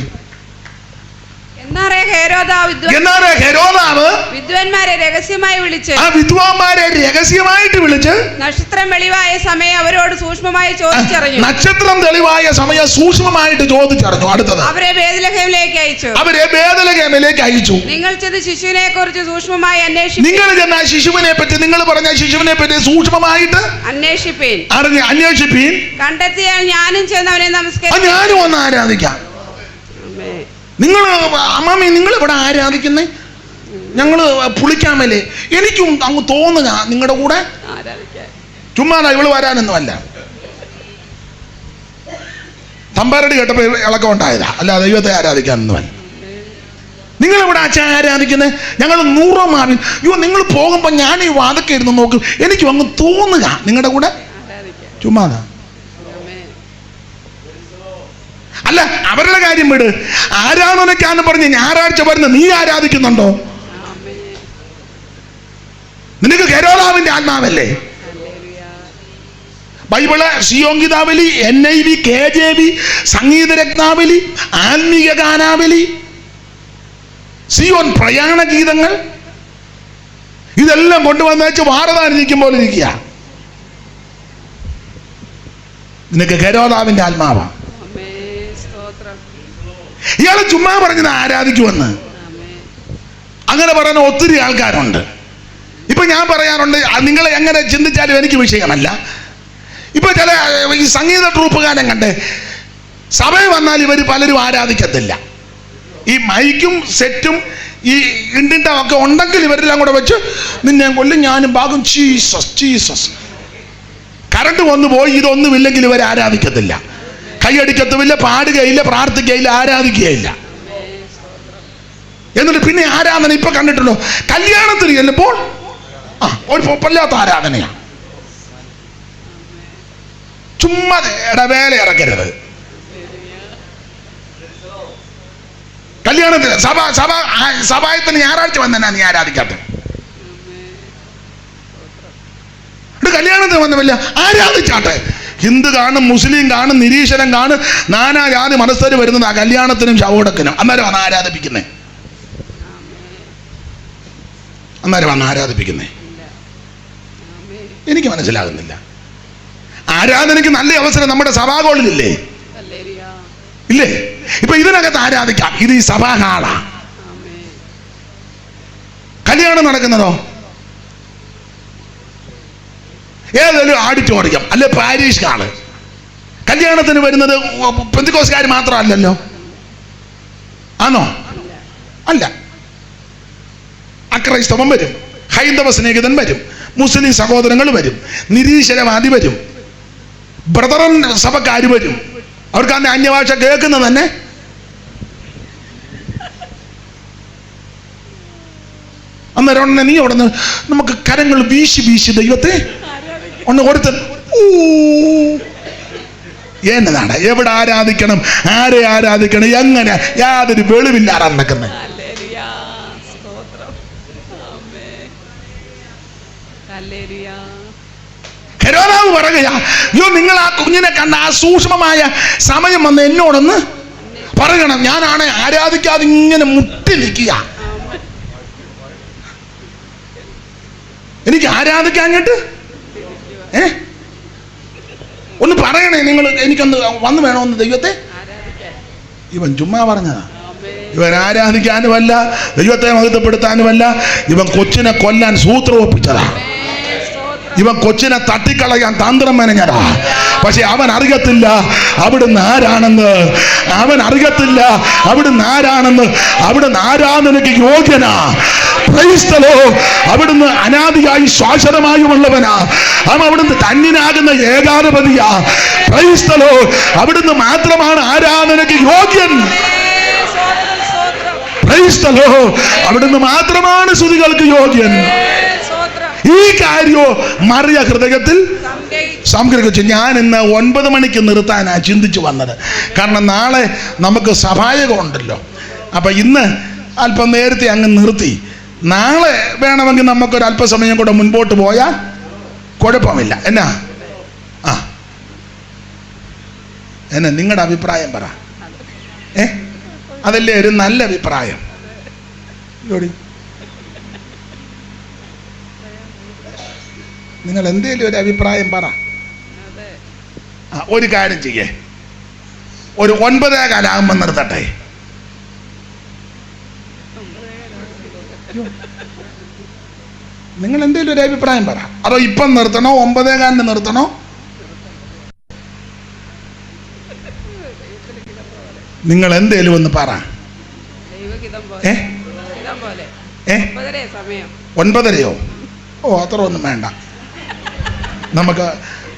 വിദ്വാൻമാരെ രഹസ്യമായി വിളിച്ച്, ആ വിദ്വാൻമാരെ രഹസ്യമായിട്ട് വിളിച്ച് നക്ഷത്രം വെളിവായ സമയം അവരോട് സൂക്ഷ്മമായി ചോദിച്ചറിഞ്ഞു. നക്ഷത്രം തെളിവായ സമയം സൂക്ഷ്മമായിട്ട് ചോദിച്ചറിഞ്ഞു. അടുത്തത്, അവരെ ബേത്ലഹേമിലേക്ക് അയച്ചു. അവരെ ബേത്ലഹേമിലേക്ക് അയച്ചു. നിങ്ങൾ ചെന്ന് ശിശുവിനെ കുറിച്ച് സൂക്ഷ്മമായി അന്വേഷിച്ചു. നിങ്ങൾ ചെന്ന ശിശുവിനെ പറ്റി, നിങ്ങൾ പറഞ്ഞ ശിശുവിനെ പറ്റി സൂക്ഷ്മമായിട്ട് അന്വേഷിപ്പീൻ. അന്വേഷിപ്പീൻ. കണ്ടെത്തിയാൽ ഞാനും ചെന്ന് അവനെ നമസ്കരിക്കാം. ഞാനും ഒന്ന് ആരാധിക്കാം. നിങ്ങൾ അമ്മാമി, നിങ്ങൾ ഇവിടെ ആരാധിക്കുന്നേ? ഞങ്ങള് പുളിക്കാമല്ലേ? എനിക്കും അങ്ങ് തോന്നുക നിങ്ങളുടെ കൂടെ ചുമ്മാതാ, ഇവള് വരാനൊന്നുമല്ല. തമ്പാരടി കേട്ടപ്പോ ഇളക്കം ഉണ്ടായതാ, അല്ല ദൈവത്തെ ആരാധിക്കാനൊന്നുമല്ല. നിങ്ങളിവിടെ അച്ഛൻ ആരാധിക്കുന്നത്? ഞങ്ങൾ 100 മാവിൽ. അയ്യോ, നിങ്ങൾ പോകുമ്പോൾ ഞാൻ ഈ വാതൊക്കെ ഇരുന്ന് നോക്കും, എനിക്ക് അങ്ങ് തോന്നുക നിങ്ങളുടെ കൂടെ ചുമ്മാതാ. അല്ല, അവരുടെ കാര്യം വിട്. ആരാധനയ്ക്കാന്ന് പറഞ്ഞ് ഞായറാഴ്ച വരുന്ന നീ ആരാധിക്കുന്നുണ്ടോ? നിനക്ക് കരോലാവിന്റെ ആത്മാവല്ലേ? ബൈബിള് സിയോങ്കിതാവലി, NIV, KJV, സംഗീത രത്നാവലി, ആത്മീയ ഗാനാവലി, സിയോൻ പ്രയാണ ഗീതങ്ങൾ, ഇതെല്ലാം കൊണ്ടുവന്നേച്ച് വാറതാനിരിക്കും പോലെ ഇരിക്കുക. നിനക്ക് കരോലാവിന്റെ ആത്മാവാ. ഇയാള് ചുമ്മാ പറഞ്ഞത് ആരാധിക്കുമെന്ന്. അങ്ങനെ പറയുന്ന ഒത്തിരി ആൾക്കാരുണ്ട്. ഇപ്പൊ ഞാൻ പറയാറുണ്ട്, നിങ്ങൾ എങ്ങനെ ചിന്തിച്ചാലും എനിക്ക് വിഷയമല്ല. ഇപ്പൊ ചില ഈ സംഗീത ട്രൂപ്പുകാരൻ കണ്ടേ, സഭയിൽ വന്നാൽ ഇവർ പലരും ആരാധിക്കത്തില്ല. ഈ മൈക്കും സെറ്റും ഈ ഇണ്ടിൻ്റെ ഒക്കെ ഉണ്ടെങ്കിൽ ഇവരെല്ലാം കൂടെ വെച്ച് നിന്നെ കൊല്ലും ഞാനും ഭാഗം ജീസസ് ജീസസ്. കറണ്ട് വന്നു പോയി ഇതൊന്നുമില്ലെങ്കിൽ ഇവർ ആരാധിക്കത്തില്ല. കൈയടിക്കത്തുമില്ല, പാടുകയില്ല, പ്രാർത്ഥിക്കുകയില്ല, ആരാധിക്കുകയില്ല. എന്നിട്ട് പിന്നെ ആരാധന ഇപ്പൊ കണ്ടിട്ടുണ്ടോ? കല്യാണത്തിന് ചെല്ലുമ്പോൾ ഒരു പൊപ്പല്ലാത്ത ആരാധനയാണ്. ചുമ്മാ ഇടവേല ഇറക്കരുത്. കല്യാണത്തിന് സഭായത്തിന് ഞായറാഴ്ച വന്നാ നീ ആരാധിക്കാത്ത? കല്യാണത്തിന് വന്നവല്ല ആരാധിച്ചാട്ടെ. ഹിന്ദു കാണും, മുസ്ലിം കാണും, നിരീശ്വരം കാണും, നാനാജാതി മനസ്സര് വരുന്നത് ആ കല്യാണത്തിനും ശവോടക്കിനും. അന്നേരം വന്ന് ആരാധിപ്പിക്കുന്നേ, അന്നേരം വന്ന് ആരാധിപ്പിക്കുന്നേ. എനിക്ക് മനസ്സിലാകുന്നില്ല. ആരാധനയ്ക്ക് നല്ല അവസരം നമ്മുടെ സഭാഗോളിലില്ലേ? ഇല്ലേ? ഇപ്പൊ ഇതിനകത്ത് ആരാധിക്കാം. ഇത് ഈ സഭാഹാളാ. കല്യാണം നടക്കുന്നതോ ഏതെങ്കിലും ഓഡിറ്റോറിയം അല്ലെ പാരീഷ് ഹാള്. കല്യാണത്തിന് വരുന്നത് പെന്തിക്കോസ്കാർ മാത്രമല്ലല്ലോ. ആണോ? അല്ല. അക്രൈസ്തവൻ വരും, ഹൈന്ദവ സ്നേഹിതൻ വരും, മുസ്ലിം സഹോദരങ്ങൾ വരും, നിരീശ്വരവാദി വരും, ബ്രദറൻ സഭക്കാർ വരും. അവർക്ക് അന്ന് അന്യഭാഷ കേൾക്കുന്നത് തന്നെ. അന്നേരം നീ അവിടെ നിന്ന് നമുക്ക് കരങ്ങൾ വീശി വീശി ദൈവത്തെ ഒന്ന് കൊടുത്ത് എന്നതാണ്. എവിടെ ആരാധിക്കണം, ആരെ ആരാധിക്കണം, എങ്ങനെ, യാതൊരു വെളിവില്ലാതെ നടക്കുന്നത്. ഹെരോദാവ് പറയുകയാ, അയ്യോ നിങ്ങൾ ആ കുഞ്ഞിനെ കണ്ട ആ സൂക്ഷ്മമായ സമയം വന്ന് എന്നോടൊന്ന് പറയണം. ഞാനാണ് ആരാധിക്കാതെ ഇങ്ങനെ മുട്ടി നിൽക്കുക. എനിക്ക് ആരാധിക്കാഞ്ഞിട്ട് ഒന്ന് പറയണേ നിങ്ങൾ, എനിക്കൊന്ന് വന്നു വേണമെന്ന് ദൈവത്തെ. ഇവൻ ചുമ്മാ പറഞ്ഞതാ. ഇവൻ ആരാധിക്കാനുമല്ല, ദൈവത്തെ മഹത്വപ്പെടുത്താനുമല്ല. ഇവൻ കൊച്ചിനെ കൊല്ലാൻ സൂത്രം ഒപ്പിച്ചതാ. ഇവൻ കൊച്ചിനെ തട്ടിക്കളയാൻ തന്ത്രം മെനഞ്ഞതാ. പക്ഷെ അവൻ അറിയത്തില്ല അവിടുന്ന് ആരാണെന്ന്. അവൻ അറിയത്തില്ല അവിടുന്ന് ആരാണെന്ന്. അവിടുന്ന് ആരാധനയ്ക്ക് യോഗ്യനാ. അവിടുന്ന് അനാദിയായി ശാശ്വതമായുമുള്ളവനാ. അവൻ അവിടുന്ന് തന്നിനാകുന്ന ഏകാധിപതിയാ. അവിടുന്ന് മാത്രമാണ് ആരാധനയ്ക്ക് യോഗ്യൻ. അവിടുന്ന് മാത്രമാണ് സ്തുതികൾക്ക് യോഗ്യൻ. ഈ കാര്യോ മറിയ ഹൃദയത്തിൽ സംഗ്രഹിച്ചു. ഞാൻ ഇന്ന് 9 മണിക്ക് നിർത്താനാ ചിന്തിച്ചു വന്നത്. കാരണം നാളെ നമുക്ക് സഭായകം ഉണ്ടല്ലോ. അപ്പൊ ഇന്ന് അല്പം നേരത്തെ അങ്ങ് നിർത്തി. നാളെ വേണമെങ്കിൽ നമുക്കൊരു അല്പസമയം കൂടെ മുൻപോട്ട് പോയാൽ കുഴപ്പമില്ല. എന്നാ എന്നാ നിങ്ങളുടെ അഭിപ്രായം പറ. അതല്ലേ ഒരു നല്ല അഭിപ്രായം. നിങ്ങൾ എന്തേലും ഒരു അഭിപ്രായം പറ. ഒരു കാര്യം ചെയ്യേ, ഒരു 9:15 നിർത്തട്ടെ. നിങ്ങൾ എന്തേലും ഒരു അഭിപ്രായം പറ. അതോ ഇപ്പം നിർത്തണോ, 9:15 നിർത്തണോ? നിങ്ങൾ എന്തേലും ഒന്ന് പറ. 9:30യോ? ഓ, അത്ര ഒന്നും വേണ്ട. നമുക്ക്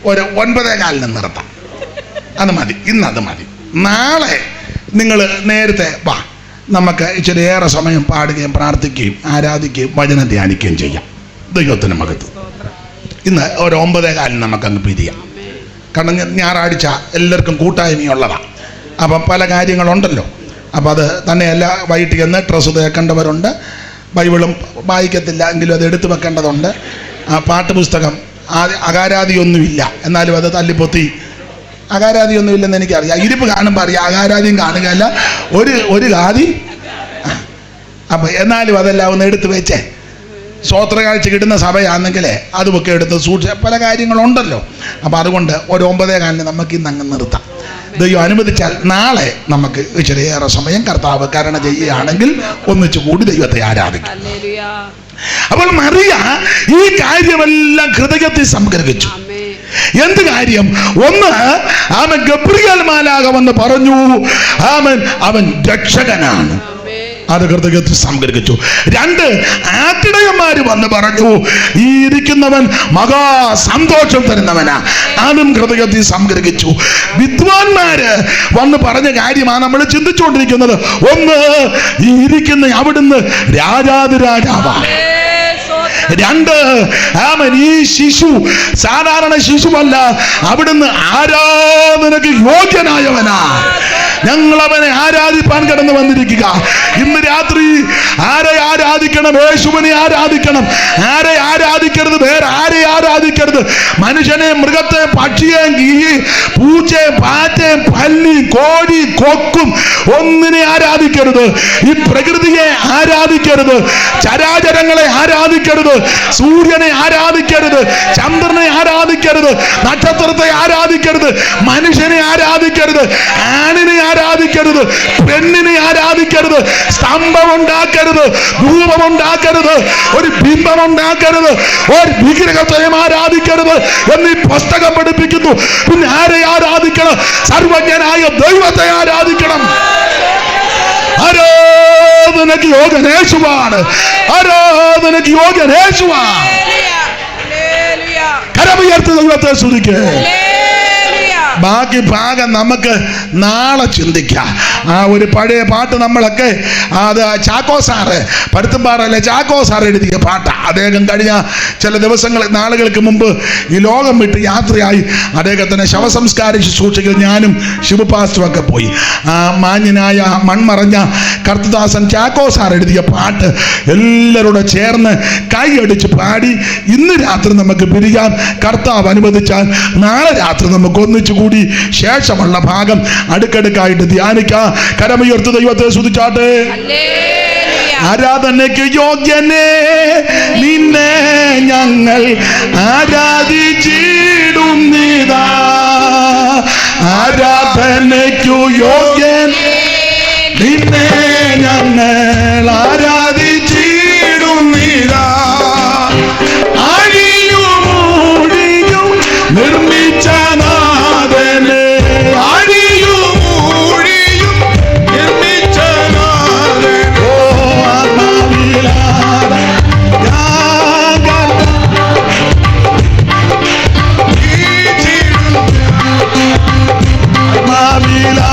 ഒരു 9:15 നിർത്താം. അത് മതി. ഇന്നത് മതി. നാളെ നിങ്ങൾ നേരത്തെ വാ. നമുക്ക് ഇച്ചിരി ഏറെ സമയം പാടുകയും പ്രാർത്ഥിക്കുകയും ആരാധിക്കുകയും വചനം ധ്യാനിക്കുകയും ചെയ്യാം. ദൈവത്തിന് മഹത്വം. ഇന്ന് ഒരു 9:15 നമുക്കങ്ങ് പിരിയാം. കാരണം ഞായറാഴ്ച എല്ലാവർക്കും കൂട്ടായ്മയുള്ളതാണ്. അപ്പം പല കാര്യങ്ങളുണ്ടല്ലോ. അപ്പം അത് തന്നെയല്ല, വൈകിട്ട് ചെന്ന് ഡ്രസ്സ് തേക്കേണ്ടവരുണ്ട്, ബൈബിളും വായിക്കത്തില്ല എങ്കിലും അത് എടുത്തു വെക്കേണ്ടതുണ്ട്. പാട്ട് പുസ്തകം അകാരാദിയൊന്നുമില്ല, എന്നാലും അത് തല്ലിപ്പൊത്തി അകാരാദിയൊന്നുമില്ലെന്ന് എനിക്കറിയാം. ഇരിപ്പ് കാണുമ്പോൾ അറിയാം, അകാരാദിയും കാണുകയല്ല, ഒരു ഗാദി. അപ്പം എന്നാലും അതെല്ലാം ഒന്ന് എടുത്ത് വെച്ചേ. സ്വോത്രകാഴ്ച കിട്ടുന്ന സഭയാണെങ്കിലേ അതുമൊക്കെ എടുത്ത് സൂക്ഷിച്ച പല കാര്യങ്ങളുണ്ടല്ലോ. അപ്പം അതുകൊണ്ട് ഒരു 9:15 നമുക്ക് ഇന്ന് അങ്ങ് നിർത്താം. ദൈവം അനുവദിച്ചാൽ നാളെ നമുക്ക് ഇച്ചിരിയേറെ സമയം കർത്താവ് കരുണ ചെയ്യുകയാണെങ്കിൽ ഒന്നിച്ചു കൂടി ദൈവത്തെ ആരാധിക്കും. അപ്പോൾ മറിയ ഈ കാര്യമെല്ലാം ഹൃദയത്തിൽ സംഗ്രഹിച്ചു. എന്ത് കാര്യം? ഒന്ന്, അവൻ ഗബ്രിയേൽ മാലാഖ വന്ന് പറഞ്ഞു, അവൻ രക്ഷകനാണ്. അത് ഹൃദയത്തിൽ സംഗ്രഹിച്ചു. 2, ആട്ടിടയന്മാര് വന്ന് പറഞ്ഞു, ഈ ഇരിക്കുന്നവൻ മഹാ സന്തോഷം തരുന്നവനാ. അതും ഹൃദയത്തിൽ സംഗ്രഹിച്ചു. വിദ്വാൻമാര് വന്ന് പറഞ്ഞ കാര്യമാണ് നമ്മൾ ചിന്തിച്ചുകൊണ്ടിരിക്കുന്നത്. ഒന്ന്, ഈ ഇരിക്കുന്ന അവിടുന്ന് രാജാതിരാജാവാണ്. 2, ഈ ശിശു സാധാരണ ശിശുവല്ല, അവിടുന്ന് ആരാധനക്ക് യോഗ്യനായവനാ. ഞങ്ങൾ അവനെ ആരാധിപ്പാൻ കടന്നു വന്നിരിക്കുക. ഇന്ന് രാത്രി ആരെ ആരാധിക്കണം? യേശുവിനെ ആരാധിക്കണം. ആരെ ആരാധിക്കരുത്? വേറെ ആരെ ആരാധിക്കരുത്? മനുഷ്യനെ, മൃഗത്തെ, പക്ഷിയെ, പൂച്ചയെ, പാറ്റയെ, പല്ലി, കോഴി, കൊക്കും ഒന്നിനെ ആരാധിക്കരുത്. ഈ പ്രകൃതിയെ ആരാധിക്കരുത്. ചരാചരങ്ങളെ ആരാധിക്കരുത്. സൂര്യനെ ആരാധിക്കരുത്. ചന്ദ്രനെ ആരാധിക്കരുത്. നക്ഷത്രത്തെ ആരാധിക്കരുത്. മനുഷ്യനെ ആരാധിക്കരുത്. ആണിനെ ആരാധിക്കരുത്. പെണ്ണിനെ ആരാധിക്കരുത്. സ്തംഭമുണ്ടാക്കരുത്. ധൂപമുണ്ടാക്കരുത്. ഒരു ബിംബമുണ്ടാക്കരുത്. ഒരു വിഗ്രഹത്തെയും ആരാധിക്കരുത് എന്ന് ഈ പുസ്തകം പഠിപ്പിക്കുന്നു. പിന്നെ ആരെ ആരാധിക്കണം? സർവജ്ഞനായ ദൈവത്തെ ആരാധിക്കണം. ആരാധനയ്ക്ക് യോഗ്യൻ യേശുവാണ്. ആരാധനയ്ക്ക് യോഗ്യൻ യേശുവാണ്. കരമുയർത്തി ദൈവത്തെ സ്തുതിക്കുക. ബാക്കി ഭാഗം നമുക്ക് നാളെ ചിന്തിക്കാം. ആ ഒരു പഴയ പാട്ട് നമ്മളൊക്കെ, അത് ചാക്കോ സാറ്, പരുത്തുംപാറയിലെ ചാക്കോ സാർ എഴുതിയ പാട്ട്. അദ്ദേഹം കഴിഞ്ഞ ചില നാളുകൾക്ക് മുമ്പ് ഈ ലോകം വിട്ട് യാത്രയായി. അദ്ദേഹത്തിന് ശവസംസ്കാര ശുശ്രൂഷകൾ ഞാനും ശിവപാസ്റ്റുമൊക്കെ പോയി. ആ മാന്യനായ മൺമറഞ്ഞ കർത്തദാസൻ ചാക്കോ സാർ എഴുതിയ പാട്ട് എല്ലാവരോടും ചേർന്ന് കൈയടിച്ച് പാടി ഇന്ന് രാത്രി നമുക്ക് പിരിയാം. കർത്താവ് അനുവദിച്ചാൽ നാളെ രാത്രി നമുക്ക് ഒന്നിച്ചു കൂടി ശേഷമുള്ള ഭാഗം അടുക്കടുക്കായിട്ട് ധ്യാനിക്കാം. കരമുയർത്ത് ദൈവത്തെ സ്തുതിച്ചാട്ടെ. ആരാധനയ്ക്ക് യോഗ്യനെ നിന്നെ ഞങ്ങൾ ആരാധിച്ചിടുന്നിതാ. ആരാധനയ്ക്കു യോഗ്യൻ നിന്നെ ഞങ്ങൾ ആരാധിച്ചിടുന്നിതാ. ആഴിയും ഊഴിയും നിർമ്മിച്ച നാഥനെ, ആഴിയും ഊഴിയും നിർമ്മിച്ച നാഥനെ, ഓ ആത്മാവിലാതെ ആത്മാവിലാ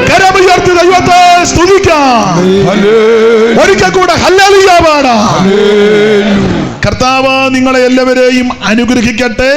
കരമുയർത്തി ദൈവത്തെ സ്തുതിക്കാം. ഒരിക്കൽ കൂടെ ഹല്ലേലൂയ പാടാം. കർത്താവ് നിങ്ങളെ എല്ലാവരെയും അനുഗ്രഹിക്കട്ടെ.